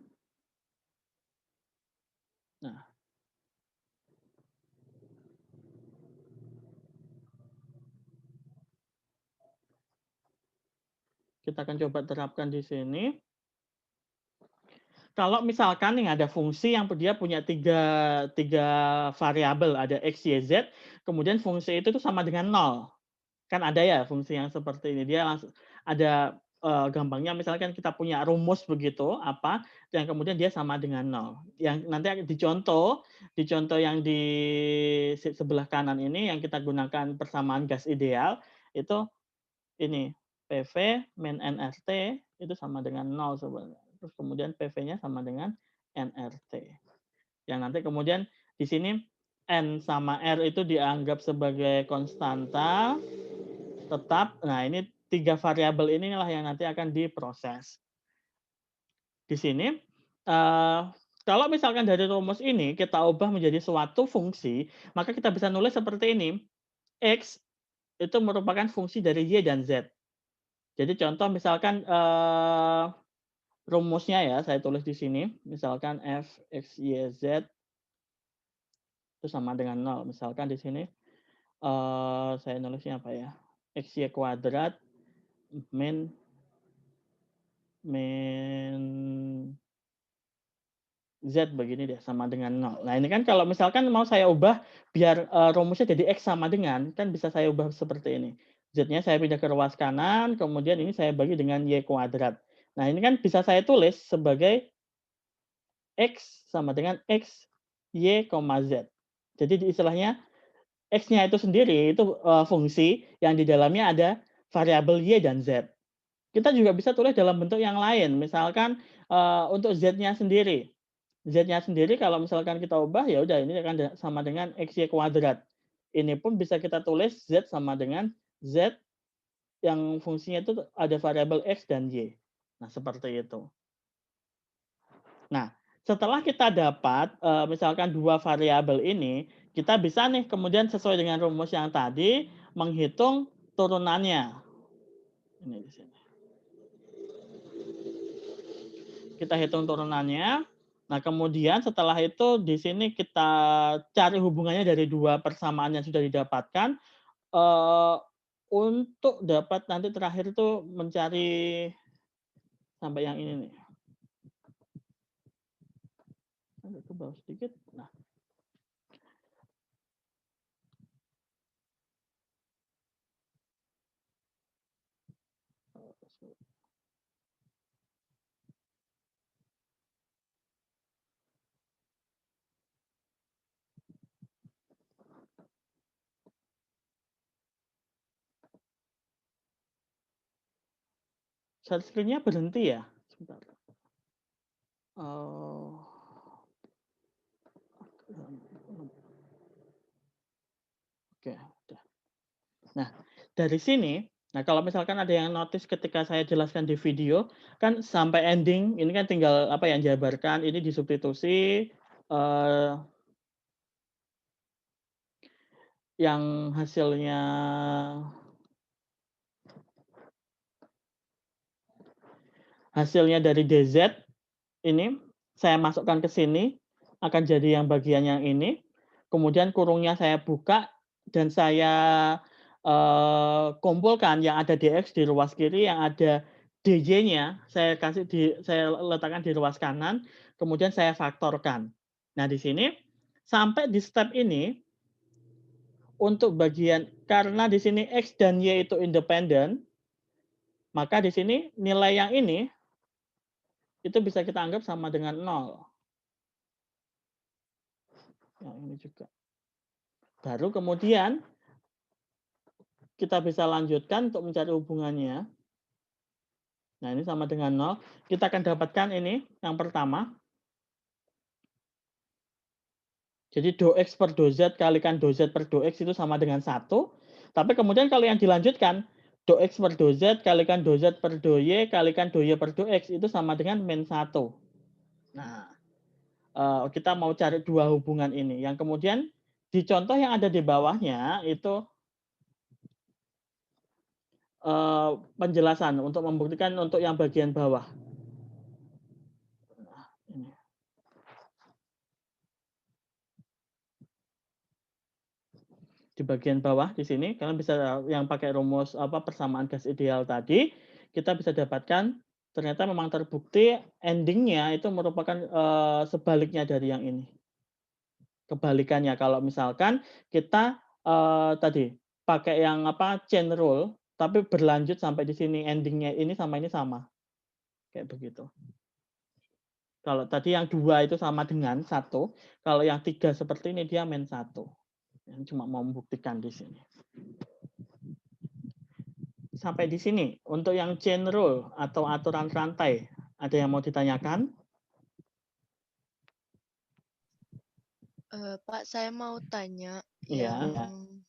[SPEAKER 1] Nah, kita akan coba terapkan di sini. Kalau misalkan nih ada fungsi yang dia punya tiga variabel, ada x, y, z, kemudian fungsi itu tuh sama dengan 0. Kan ada ya fungsi yang seperti ini. Dia langsung ada gampangnya misalkan kita punya rumus begitu yang kemudian dia sama dengan 0. Yang nanti dicontoh yang di sebelah kanan ini yang kita gunakan persamaan gas ideal itu ini PV min nRT itu sama dengan 0 sebenarnya. Terus kemudian PV-nya sama dengan nRT. Yang nanti kemudian di sini N sama R itu dianggap sebagai konstanta tetap. Nah, ini tiga variabel inilah yang nanti akan diproses. Di sini, kalau misalkan dari rumus ini kita ubah menjadi suatu fungsi, maka kita bisa nulis seperti ini. X itu merupakan fungsi dari Y dan Z. Jadi contoh misalkan rumusnya ya, saya tulis di sini. Misalkan f, x, y, z itu sama dengan 0. Misalkan di sini saya nulisnya apa ya? X, y kuadrat min z begini deh, sama dengan 0. Nah ini kan kalau misalkan mau saya ubah biar rumusnya jadi x sama dengan, kan bisa saya ubah seperti ini. Z-nya saya pindah ke ruas kanan, kemudian ini saya bagi dengan y kuadrat. Nah ini kan bisa saya tulis sebagai X sama dengan X, Y, Z. Jadi istilahnya X-nya itu sendiri itu fungsi yang di dalamnya ada variabel Y dan Z. Kita juga bisa tulis dalam bentuk yang lain. Misalkan untuk Z-nya sendiri. Z-nya sendiri kalau misalkan kita ubah ya udah ini akan sama dengan XY kuadrat. Ini pun bisa kita tulis Z sama dengan Z yang fungsinya itu ada variabel X dan Y. Nah, seperti itu. Nah, setelah kita dapat, misalkan 2 variabel ini, kita bisa nih kemudian sesuai dengan rumus yang tadi, menghitung turunannya. Ini di sini. Kita hitung turunannya. Nah, kemudian setelah itu di sini kita cari hubungannya dari 2 persamaan yang sudah didapatkan, untuk dapat nanti terakhir itu mencari sampai yang ini nih. Agak ke bawah sedikit. Nah. Share screen-nya berhenti ya? Sebentar. Oke, udah. Nah, dari sini, nah kalau misalkan ada yang notice ketika saya jelaskan di video, kan sampai ending, ini kan tinggal apa yang jabarkan, ini disubstitusi, yang hasilnya dari DZ, ini saya masukkan ke sini, akan jadi yang bagian yang ini, kemudian kurungnya saya buka, dan saya kumpulkan yang ada DX di ruas kiri, yang ada DJ-nya saya letakkan di ruas kanan, kemudian saya faktorkan. Nah, di sini sampai di step ini untuk bagian karena di sini X dan Y itu independen, maka di sini nilai yang ini itu bisa kita anggap sama dengan 0. Yang ini juga. Baru kemudian kita bisa lanjutkan untuk mencari hubungannya. Nah, ini sama dengan 0. Kita akan dapatkan ini yang pertama. Jadi do X per do Z kalikan do Z per do X itu sama dengan 1. Tapi kemudian kalau yang dilanjutkan, do X per do Z kalikan do Z per do Y kalikan do Y per do X itu sama dengan min 1. Nah, kita mau cari 2 hubungan ini. Yang kemudian di contoh yang ada di bawahnya itu penjelasan untuk membuktikan untuk yang bagian bawah. Nah, ini. Di bagian bawah di sini kalian bisa yang pakai rumus persamaan gas ideal tadi, kita bisa dapatkan ternyata memang terbukti endingnya itu merupakan sebaliknya dari yang ini. Kebalikannya kalau misalkan kita tadi pakai yang chain rule tapi berlanjut sampai di sini endingnya ini sama kayak begitu. Kalau tadi yang 2 itu sama dengan 1, kalau yang 3 seperti ini dia min 1. Yang cuma mau membuktikan di sini. Sampai di sini untuk yang chain rule atau aturan rantai, ada yang mau ditanyakan?
[SPEAKER 2] Pak, saya mau tanya
[SPEAKER 1] Iya.
[SPEAKER 2] yang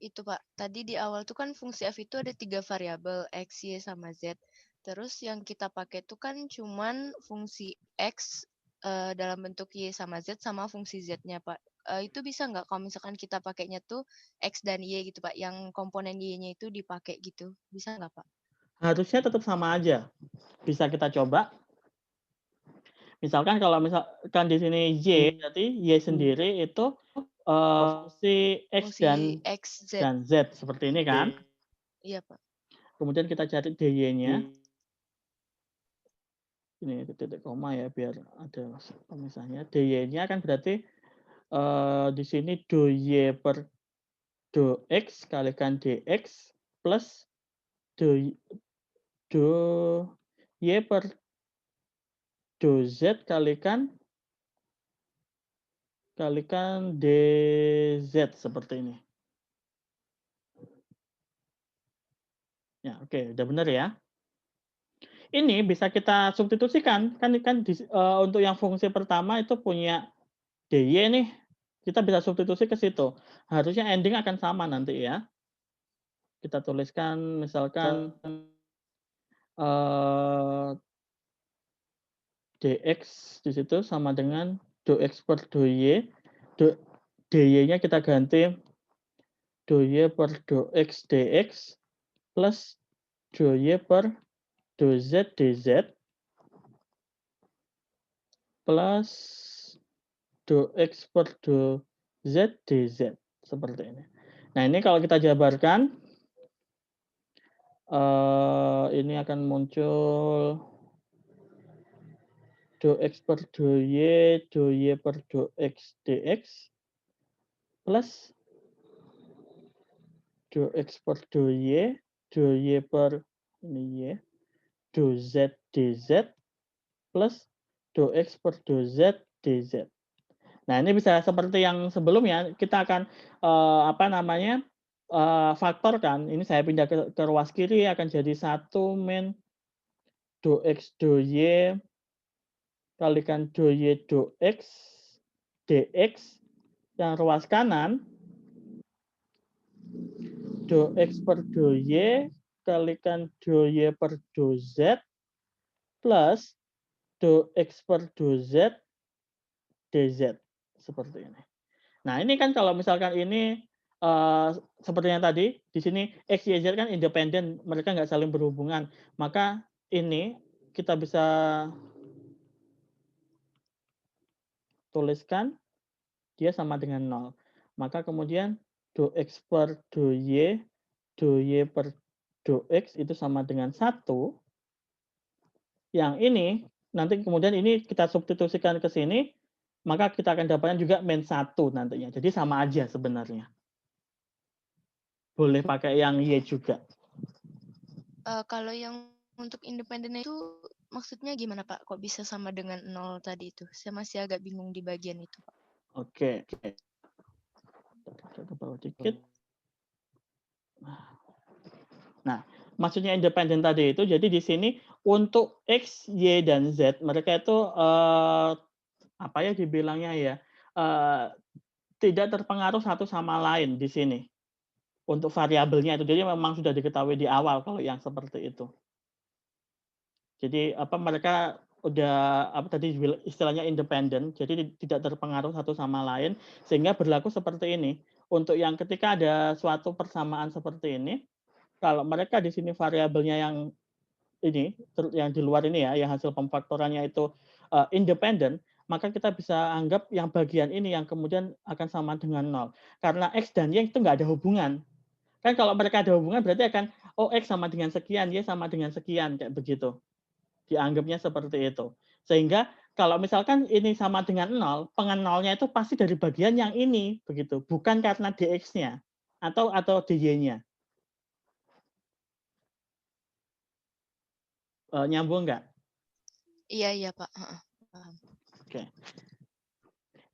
[SPEAKER 2] itu Pak. Tadi di awal tuh kan fungsi f itu ada 3 variabel X, Y, sama Z. Terus yang kita pakai itu kan cuman fungsi X dalam bentuk Y sama Z sama fungsi Z-nya Pak. Itu bisa nggak kalau misalkan kita pakainya tuh X dan Y gitu Pak, yang komponen Y-nya itu dipakai gitu. Bisa nggak Pak?
[SPEAKER 1] Harusnya tetap sama aja. Bisa kita coba. Misalkan kalau misalkan di sini Y, berarti Y sendiri itu fungsi X
[SPEAKER 2] Fungsi X, Z.
[SPEAKER 1] dan Z seperti ini kan.
[SPEAKER 2] Iya Pak.
[SPEAKER 1] Kemudian kita cari dy-nya. Ini titik koma ya biar ada pemisahnya. dy-nya kan berarti di sini do Y per do X kalikan dx plus do Y per do Z kalikan dz seperti ini. Ya, oke, udah benar ya. Ini bisa kita substitusikan kan untuk yang fungsi pertama itu punya dy nih. Kita bisa substitusi ke situ. Harusnya ending akan sama nanti ya. Kita tuliskan misalkan dx di situ sama dengan dx per dy. dy-nya kita ganti dy per dx dx plus dy per dz dz plus dx per dz dz seperti ini. Nah, ini kalau kita jabarkan ini akan muncul dx per dy, dy per dx dx plus dx per dy, dy per ini y, dz dz plus dx per dz dz. Nah, ini bisa seperti yang sebelumnya, kita akan faktorkan. Ini saya pindah ke ruas kiri akan jadi 1 min dx dy kalikan dy dx dx yang ruas kanan dx per dy kalikan dy per dz plus dx per dz dz seperti ini. Nah, ini kan kalau misalkan ini seperti yang tadi di sini x, y, z kan independen, mereka nggak saling berhubungan. Maka ini kita bisa tuliskan dia sama dengan 0. Maka kemudian dx per dy, dy per dx itu sama dengan 1. Yang ini nanti kemudian ini kita substitusikan ke sini, maka kita akan dapatkan juga min 1 nantinya. Jadi sama aja sebenarnya. Boleh pakai yang y juga.
[SPEAKER 2] Kalau yang untuk independen itu maksudnya gimana Pak? Kok bisa sama dengan 0 tadi itu? Saya masih agak bingung di bagian itu Pak.
[SPEAKER 1] Oke. Kita ke bawah dikit. Nah, maksudnya independen tadi itu, jadi di sini untuk X, Y, dan Z, mereka itu dibilangnya ya, tidak terpengaruh satu sama lain di sini. Untuk variabelnya itu, jadi memang sudah diketahui di awal kalau yang seperti itu. Jadi mereka udah istilahnya independen, jadi tidak terpengaruh satu sama lain, sehingga berlaku seperti ini. Untuk yang ketika ada suatu persamaan seperti ini, kalau mereka di sini variabelnya yang ini, yang di luar ini ya, yang hasil pemfaktorannya itu independen, maka kita bisa anggap yang bagian ini yang kemudian akan sama dengan 0. Karena X dan Y itu nggak ada hubungan. Kan kalau mereka ada hubungan berarti akan, X sama dengan sekian, Y sama dengan sekian, kayak begitu. Dianggapnya seperti itu. Sehingga kalau misalkan ini sama dengan 0, pengenolnya itu pasti dari bagian yang ini, begitu. Bukan karena dx-nya atau dy-nya. Nyambung nggak?
[SPEAKER 2] Iya Pak. Paham.
[SPEAKER 1] Oke.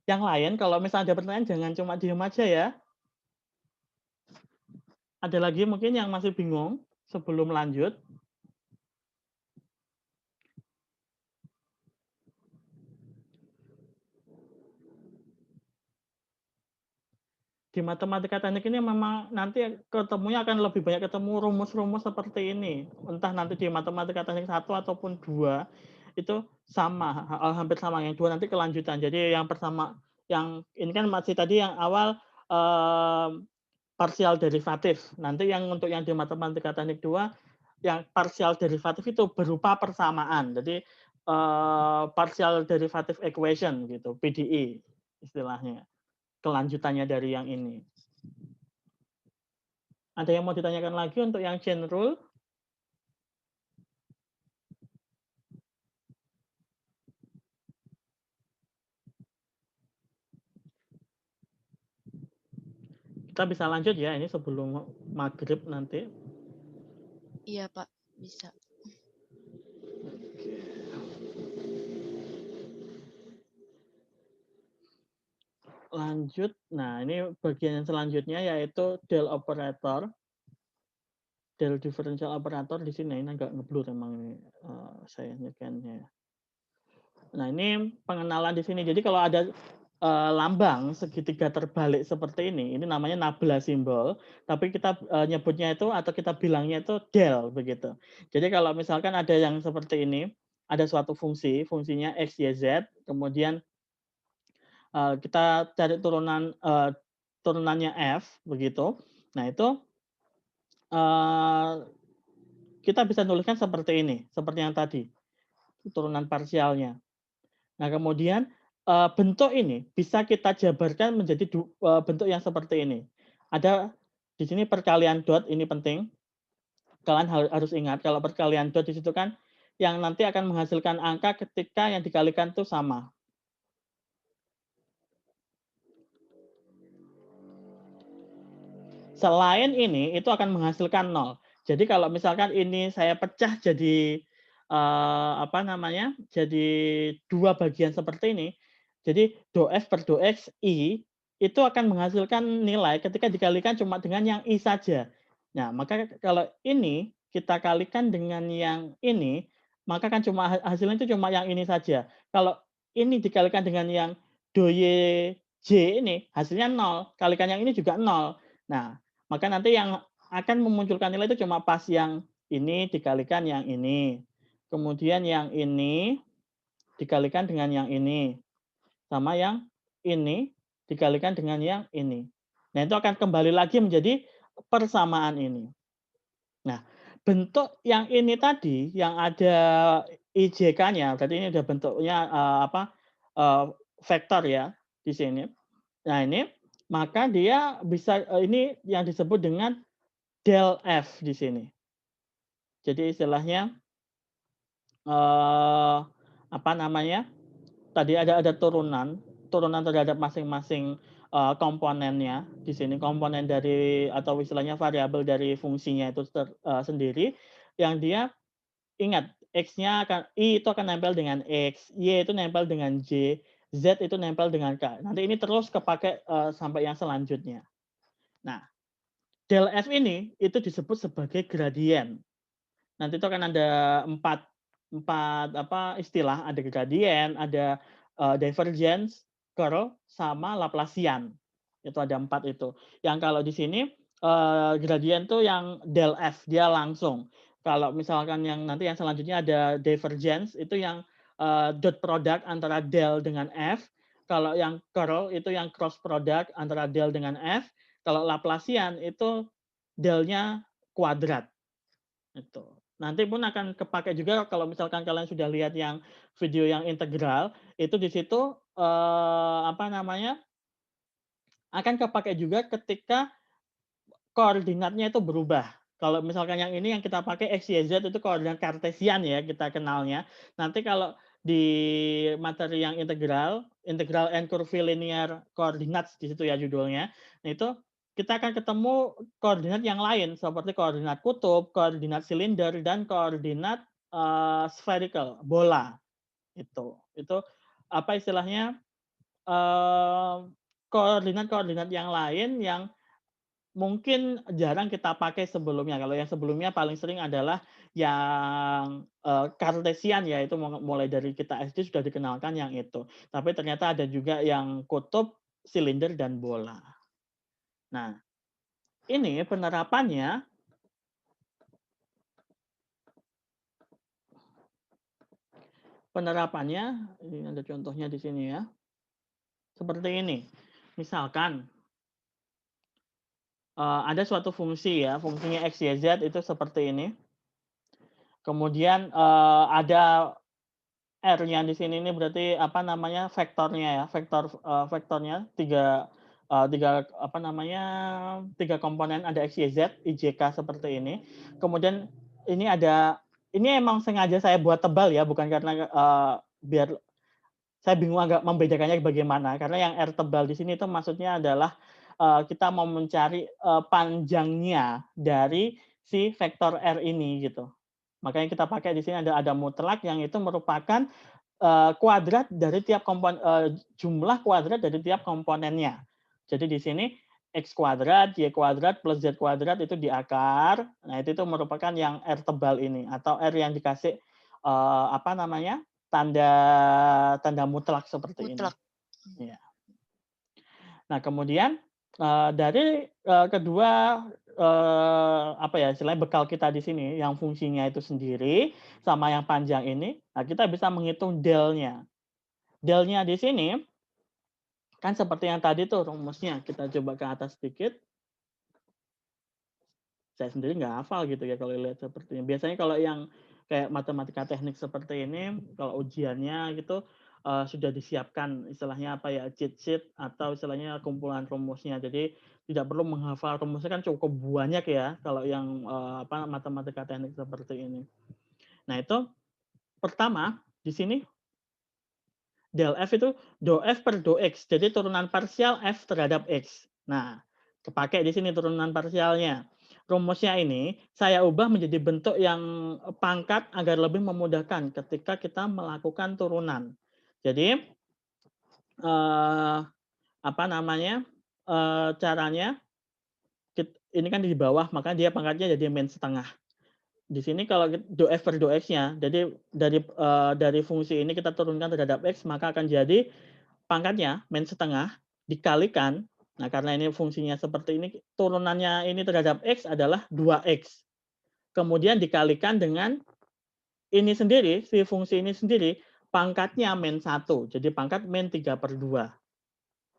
[SPEAKER 1] Yang lain kalau misalnya ada pertanyaan jangan cuma diam aja ya. Ada lagi mungkin yang masih bingung sebelum lanjut? Di matematika teknik ini memang nanti ketemunya akan lebih banyak ketemu rumus-rumus seperti ini. Entah nanti di matematika teknik 1 ataupun 2 itu sama, hampir sama. Yang 2 nanti kelanjutan. Jadi yang pertama, yang ini kan masih tadi yang awal parsial derivatif. Nanti yang untuk yang di matematika teknik 2 yang parsial derivatif itu berupa persamaan. Jadi partial derivative equation gitu, PDE istilahnya. Kelanjutannya dari yang ini. Ada yang mau ditanyakan lagi untuk yang chain rule? Kita bisa lanjut ya, ini sebelum maghrib nanti.
[SPEAKER 2] Iya Pak, bisa.
[SPEAKER 1] Lanjut. Nah, ini bagian yang selanjutnya yaitu del operator. Del differential operator di sini ini agak ngeblur emang ini saya nyekannya. Nah, ini pengenalan di sini. Jadi kalau ada lambang segitiga terbalik seperti ini namanya nabla simbol, tapi kita nyebutnya itu atau kita bilangnya itu del begitu. Jadi kalau misalkan ada yang seperti ini, ada suatu fungsi, fungsinya x, y, z, kemudian kita cari turunannya f begitu. Nah itu kita bisa tuliskan seperti ini, seperti yang tadi, turunan parsialnya. Nah, kemudian bentuk ini bisa kita jabarkan menjadi bentuk yang seperti ini. Ada di sini perkalian dot, ini penting. Kalian harus ingat kalau perkalian dot di situ kan yang nanti akan menghasilkan angka ketika yang dikalikan itu sama. Selain ini, itu akan menghasilkan 0. Jadi kalau misalkan ini saya pecah jadi jadi 2 bagian seperti ini. Jadi do f per do x i itu akan menghasilkan nilai ketika dikalikan cuma dengan yang i saja. Nah, maka kalau ini kita kalikan dengan yang ini, maka kan cuma hasilnya itu cuma yang ini saja. Kalau ini dikalikan dengan yang do y j ini, hasilnya 0. Kalikan yang ini juga 0. Nah, maka nanti yang akan memunculkan nilai itu cuma pas yang ini dikalikan yang ini. Kemudian yang ini dikalikan dengan yang ini. Sama yang ini dikalikan dengan yang ini. Nah, itu akan kembali lagi menjadi persamaan ini. Nah, bentuk yang ini tadi, yang ada IJK-nya, berarti ini ada bentuknya vektor ya di sini. Nah, ini maka dia bisa ini yang disebut dengan del F di sini. Jadi istilahnya tadi ada turunan terhadap masing-masing komponennya di sini, komponen dari atau istilahnya variabel dari fungsinya itu sendiri yang dia ingat x-nya i itu akan nempel dengan x, y itu nempel dengan j, z itu nempel dengan k. Nanti ini terus kepake sampai yang selanjutnya. Nah, del F ini itu disebut sebagai gradien. Nanti itu akan ada empat istilah, ada gradien, ada divergence, curl, sama Laplacian. Itu ada 4 itu. Yang kalau di sini gradien itu yang del F, dia langsung. Kalau misalkan yang nanti yang selanjutnya ada divergence, itu yang dot product antara del dengan F. Kalau yang curl itu yang cross product antara del dengan F. Kalau Laplacian itu delnya kuadrat. Itu. Nanti pun akan kepakai juga kalau misalkan kalian sudah lihat yang video yang integral, itu di situ akan kepakai juga ketika koordinatnya itu berubah. Kalau misalkan yang ini yang kita pakai x, y, z itu koordinat kartesian ya kita kenalnya. Nanti kalau di materi yang integral and curvilinear coordinates di situ ya judulnya. Nah, itu kita akan ketemu koordinat yang lain seperti koordinat kutub, koordinat silinder dan koordinat spherical, bola. Itu apa istilahnya? Koordinat-koordinat yang lain yang mungkin jarang kita pakai sebelumnya. Kalau yang sebelumnya paling sering adalah yang kartesian ya, itu mulai dari kita SD sudah dikenalkan yang itu. Tapi ternyata ada juga yang kutub, silinder, dan bola. Nah, ini penerapannya ini ada contohnya di sini ya. Seperti ini. Misalkan ada suatu fungsi ya, fungsinya x, y, z itu seperti ini. Kemudian ada R-nya di sini ini berarti vektornya ya, vektornya tiga komponen, ada x, y, z, IJK seperti ini. Kemudian ini emang sengaja saya buat tebal ya, bukan karena biar saya bingung agak membedakannya bagaimana, karena yang R tebal di sini itu maksudnya adalah kita mau mencari panjangnya dari si vektor R ini gitu. Makanya kita pakai di sini ada mutlak yang itu merupakan kuadrat dari tiap jumlah kuadrat dari tiap komponennya. Jadi di sini x kuadrat, y kuadrat plus z kuadrat itu di akar. Nah, itu merupakan yang R tebal ini atau R yang dikasih tanda mutlak seperti
[SPEAKER 2] Mutlak.
[SPEAKER 1] ini. Ya. Nah, kemudian dari kedua apa ya istilahnya bekal kita di sini yang fungsinya itu sendiri sama yang panjang ini, nah kita bisa menghitung del-nya. Del-nya di sini kan seperti yang tadi tuh rumusnya. Kita coba ke atas sedikit. Saya sendiri nggak hafal gitu ya kalau lihat seperti ini. Biasanya kalau yang kayak matematika teknik seperti ini, kalau ujiannya gitu sudah disiapkan istilahnya apa ya cheat sheet atau istilahnya kumpulan rumusnya. Jadi tidak perlu menghafal rumusnya kan cukup banyak ya kalau yang apa matematika teknik seperti ini. Nah itu pertama di sini del F itu do F per do X. Jadi turunan parsial F terhadap X. Nah, kepakai di sini turunan parsialnya. Rumusnya ini saya ubah menjadi bentuk yang pangkat agar lebih memudahkan ketika kita melakukan turunan. Jadi apa namanya caranya? Ini kan di bawah, maka dia pangkatnya jadi min setengah. Di sini kalau do F per do X-nya, jadi dari fungsi ini kita turunkan terhadap X, maka akan jadi pangkatnya min setengah dikalikan, nah karena ini fungsinya seperti ini, turunannya ini terhadap X adalah 2X. Kemudian dikalikan dengan ini sendiri, si fungsi ini sendiri, pangkatnya min 1. Jadi pangkat min 3/2.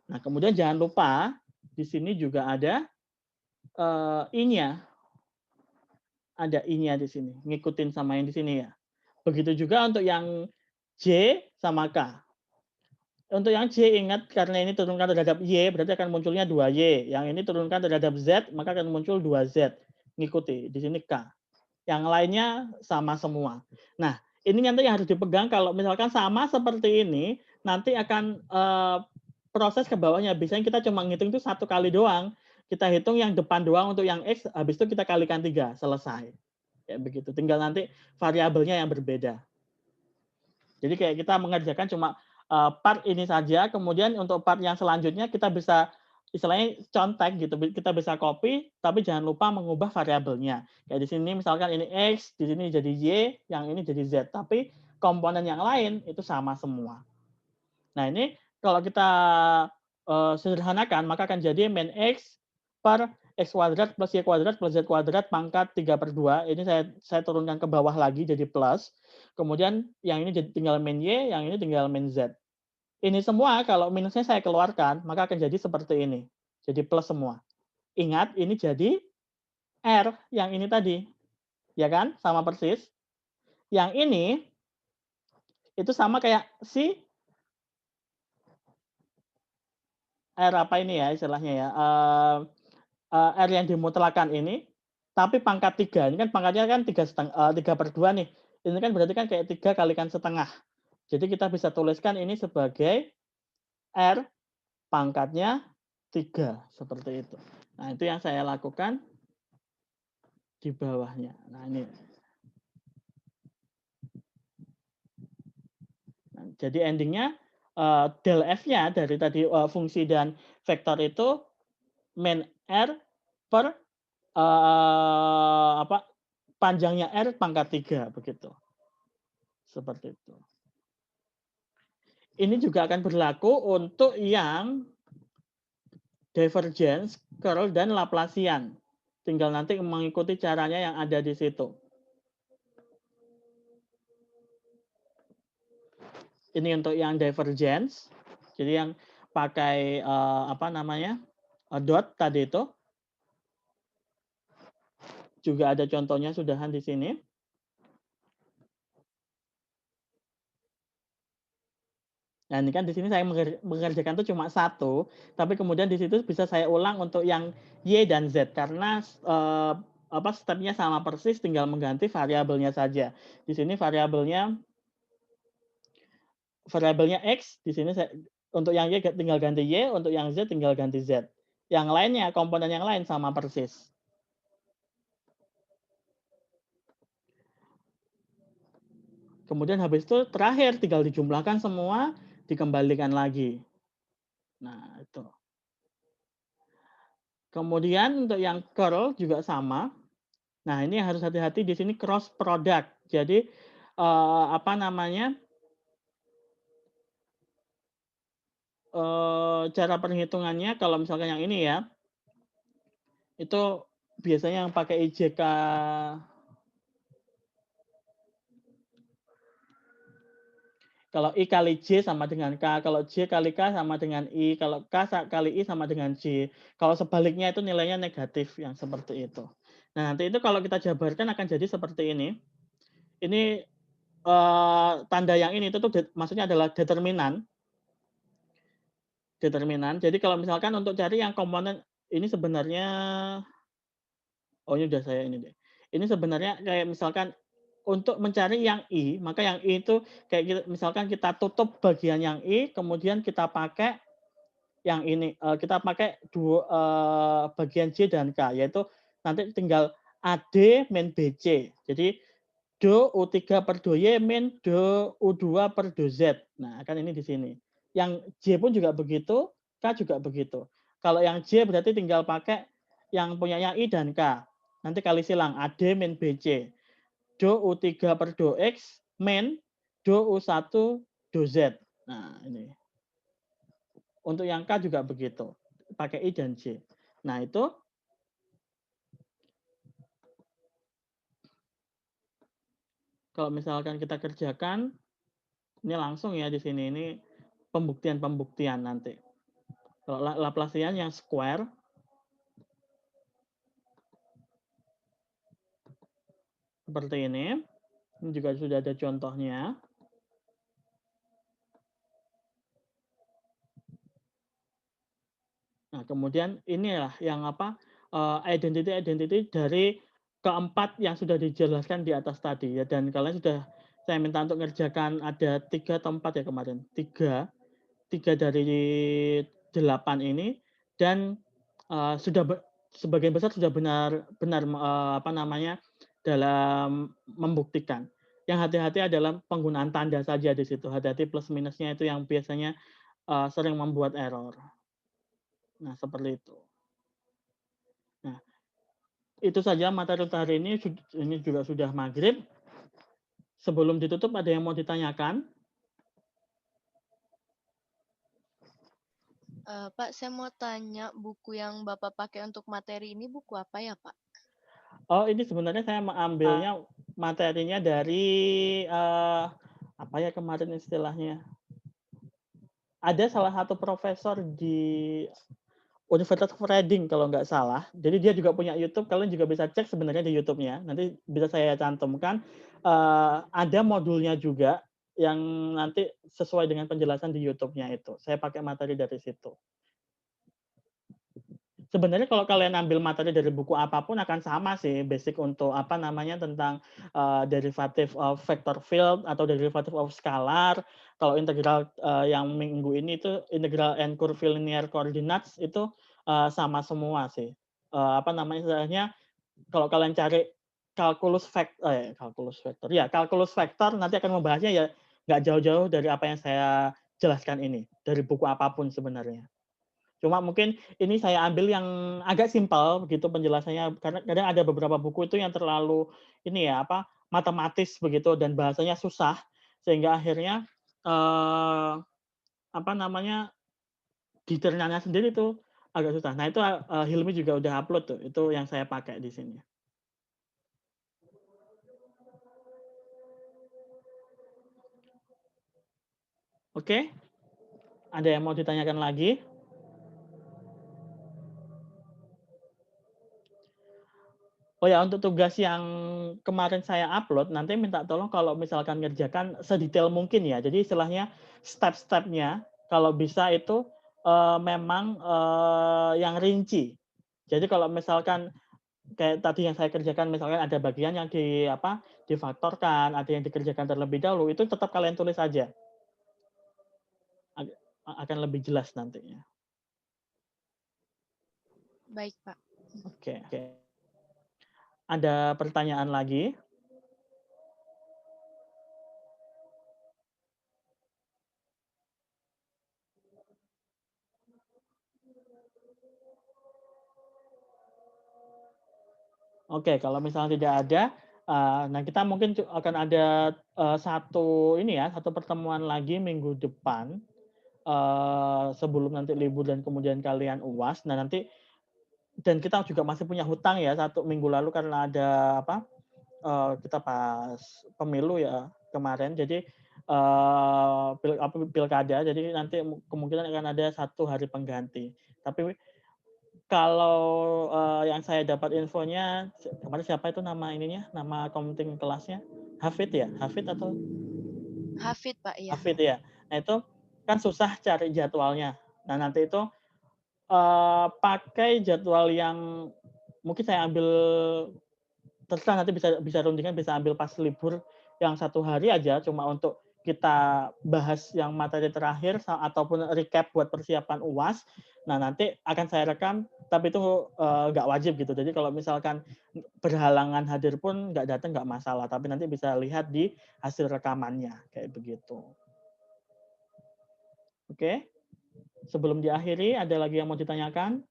[SPEAKER 1] Nah kemudian jangan lupa, di sini juga ada I-nya. Ada I-nya di sini, ngikutin sama yang di sini ya. Begitu juga untuk yang J sama K. Untuk yang J ingat karena ini turunkan terhadap Y berarti akan munculnya 2Y. Yang ini turunkan terhadap Z maka akan muncul 2Z. Ngikuti di sini K. Yang lainnya sama semua. Nah, ini nanti yang harus dipegang kalau misalkan sama seperti ini nanti akan proses ke bawahnya. Biasanya kita cuma ngitung itu 1 kali doang. Kita hitung yang depan doang untuk yang X, habis itu kita kalikan 3, selesai. Kayak begitu. Tinggal nanti variabelnya yang berbeda. Jadi kayak kita mengerjakan cuma part ini saja, kemudian untuk part yang selanjutnya kita bisa istilahnya contek gitu, kita bisa copy, tapi jangan lupa mengubah variabelnya. Kayak di sini misalkan ini X, di sini jadi Y, yang ini jadi Z, tapi komponen yang lain itu sama semua. Nah ini kalau kita sederhanakan, maka akan jadi min X per X kuadrat plus Y kuadrat plus Z kuadrat pangkat 3/2. Ini saya turunkan ke bawah lagi jadi plus. Kemudian yang ini jadi tinggal min Y, yang ini tinggal min Z. Ini semua kalau minusnya saya keluarkan, maka akan jadi seperti ini. Jadi plus semua. Ingat, ini jadi R yang ini tadi. Ya kan? Sama persis. Yang ini, itu sama kayak si R apa ini ya istilahnya ya. R yang dimutlakan ini, tapi pangkat 3. Ini kan pangkatnya kan 3/2 nih. Ini kan berarti kan kayak 3 kalikan setengah. Jadi kita bisa tuliskan ini sebagai R pangkatnya 3, seperti itu. Nah, itu yang saya lakukan di bawahnya. Nah, ini. Nah, jadi endingnya del F-nya dari tadi fungsi dan vektor itu min R per apa panjangnya R pangkat 3 begitu. Seperti itu. Ini juga akan berlaku untuk yang divergence, curl, dan Laplacian. Tinggal nanti mengikuti caranya yang ada di situ. Ini untuk yang divergence. Jadi yang pakai apa namanya? Dot tadi itu. Juga ada contohnya sudahan di sini. Nah, ini kan di sini saya mengerjakan itu cuma 1, tapi kemudian di situ bisa saya ulang untuk yang Y dan Z karena apa stepnya sama persis, tinggal mengganti variabelnya saja. Di sini variabelnya X, di sini saya, untuk yang Y tinggal ganti Y, untuk yang Z tinggal ganti Z. Yang lainnya, komponen yang lain sama persis. Kemudian habis itu terakhir tinggal dijumlahkan semua, dikembalikan lagi. Nah, itu. Kemudian untuk yang curl juga sama. Nah, ini harus hati-hati di sini cross product. Jadi apa namanya? cara perhitungannya kalau misalkan yang ini ya, itu biasanya yang pakai IJK kalau I kali J sama dengan K, kalau J kali K sama dengan I, kalau K kali I sama dengan J. Kalau sebaliknya itu nilainya negatif yang seperti itu. Nah, nanti itu kalau kita jabarkan akan jadi seperti ini. Ini tanda yang ini itu tuh maksudnya adalah determinan. Determinan. Jadi kalau misalkan untuk cari yang komponen ini sebenarnya ini udah saya ini deh. Ini sebenarnya kayak misalkan untuk mencari yang I, maka yang I itu kayak misalkan kita tutup bagian yang I, kemudian kita pakai yang ini, kita pakai bagian J dan K, yaitu nanti tinggal AD min BC. Jadi Do U3 per Do Y min Do U2 per Do Z. Nah, kan ini di sini. Yang J pun juga begitu, K juga begitu. Kalau yang J berarti tinggal pakai yang punyanya I dan K. Nanti kali silang AD min BC. Do U3 per Do X min Do U1 Do Z. Nah, ini. Untuk yang K juga begitu. Pakai I dan J. Nah, itu kalau misalkan kita kerjakan, ini langsung ya di sini. Ini pembuktian-pembuktian nanti. Kalau Laplacian yang square, seperti ini. Ini juga sudah ada contohnya. Nah, kemudian inilah yang identity dari keempat yang sudah dijelaskan di atas tadi ya. Dan kalian sudah saya minta untuk ngerjakan ada 3 atau 4 ya kemarin. 3 dari 8 ini dan sudah sebagian besar sudah benar dalam membuktikan. Yang hati-hati adalah penggunaan tanda saja di situ. Hati-hati plus minusnya itu yang biasanya sering membuat error. Nah, seperti itu. Nah, itu saja materi untuk hari ini. Ini juga sudah maghrib. Sebelum ditutup, ada yang mau ditanyakan?
[SPEAKER 2] Pak, saya mau tanya buku yang Bapak pakai untuk materi ini buku apa ya, Pak?
[SPEAKER 1] Oh, ini sebenarnya saya mengambilnya materinya dari apa ya kemarin istilahnya? Ada salah satu profesor di Universitas of Reading kalau nggak salah. Jadi dia juga punya YouTube. Kalian juga bisa cek sebenarnya di YouTube-nya. Nanti bisa saya cantumkan. Ada modulnya juga yang nanti sesuai dengan penjelasan di YouTube-nya itu. Saya pakai materi dari situ. Sebenarnya kalau kalian ambil materi dari buku apapun akan sama sih, basic untuk tentang derivative of vector field atau derivative of scalar. Kalau integral yang minggu ini itu integral and curvilinear coordinates itu sama semua sih. Istilahnya kalau kalian cari kalkulus vektor. Ya, kalkulus vektor nanti akan membahasnya ya nggak jauh-jauh dari apa yang saya jelaskan ini, dari buku apapun sebenarnya. Cuma mungkin ini saya ambil yang agak simpel begitu penjelasannya karena kadang ada beberapa buku itu yang terlalu matematis begitu dan bahasanya susah sehingga akhirnya detailnya sendiri tuh agak susah. Nah, itu Hilmi juga udah upload tuh. Itu yang saya pakai di sini. Oke? Ada yang mau ditanyakan lagi? Oh ya, untuk tugas yang kemarin saya upload, nanti minta tolong kalau misalkan ngerjakan sedetail mungkin ya. Jadi istilahnya step-stepnya kalau bisa itu memang yang rinci. Jadi kalau misalkan kayak tadi yang saya kerjakan, misalkan ada bagian yang difaktorkan, ada yang dikerjakan terlebih dahulu, itu tetap kalian tulis saja. Akan lebih jelas nantinya.
[SPEAKER 2] Baik, Pak.
[SPEAKER 1] Oke. Ada pertanyaan lagi? Oke, kalau misalnya tidak ada, nah kita mungkin akan ada satu pertemuan lagi minggu depan. sebelum nanti libur dan kemudian kalian UAS. Nah, nanti dan kita juga masih punya hutang ya 1 minggu lalu karena ada apa? Kita pas pemilu ya kemarin. Jadi pilkada. Jadi nanti kemungkinan akan ada 1 hari pengganti. Tapi kalau yang saya dapat infonya kemarin siapa itu nama ininya? Nama accounting kelasnya? Hafid ya? Hafid atau
[SPEAKER 2] Hafid, Pak, ya.
[SPEAKER 1] Hafid ya. Nah, itu kan susah cari jadwalnya. Nah, nanti itu pakai jadwal yang mungkin saya ambil terserah nanti bisa rundingan bisa ambil pas libur yang 1 hari aja cuma untuk kita bahas yang materi terakhir ataupun recap buat persiapan UAS. Nah, nanti akan saya rekam tapi itu nggak wajib gitu. Jadi kalau misalkan berhalangan hadir pun nggak datang nggak masalah, tapi nanti bisa lihat di hasil rekamannya kayak begitu. Oke. Sebelum diakhiri, ada lagi yang mau ditanyakan?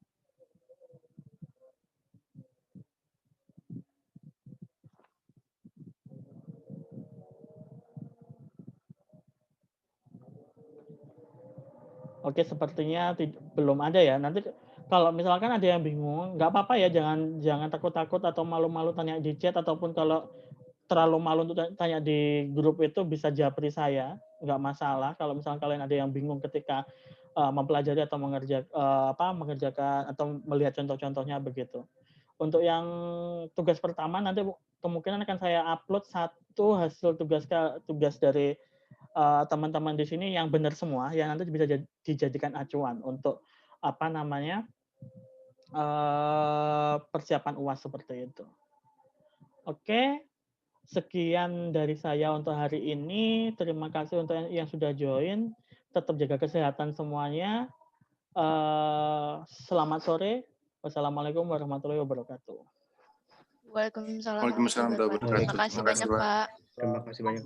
[SPEAKER 1] Oke, sepertinya belum ada ya. Nanti kalau misalkan ada yang bingung, nggak apa-apa ya, jangan takut-takut atau malu-malu tanya di chat, ataupun kalau terlalu malu untuk tanya di grup itu bisa japri saya, nggak masalah. Kalau misalkan kalian ada yang bingung ketika mempelajari atau mengerjakan atau melihat contoh-contohnya begitu. Untuk yang tugas pertama nanti kemungkinan akan saya upload 1 hasil tugas dari teman-teman di sini yang benar semua, yang nanti bisa dijadikan acuan untuk persiapan UAS seperti itu. Oke, sekian dari saya untuk hari ini. Terima kasih untuk yang sudah join. Tetap jaga kesehatan semuanya. Selamat sore. Wassalamualaikum warahmatullahi wabarakatuh.
[SPEAKER 2] Waalaikumsalam
[SPEAKER 4] Waalaikumsalam
[SPEAKER 2] warahmatullahi wabarakatuh.
[SPEAKER 4] warahmatullahi
[SPEAKER 2] Terima kasih
[SPEAKER 4] wabarakatuh.
[SPEAKER 2] banyak, Pak.
[SPEAKER 3] Terima kasih banyak.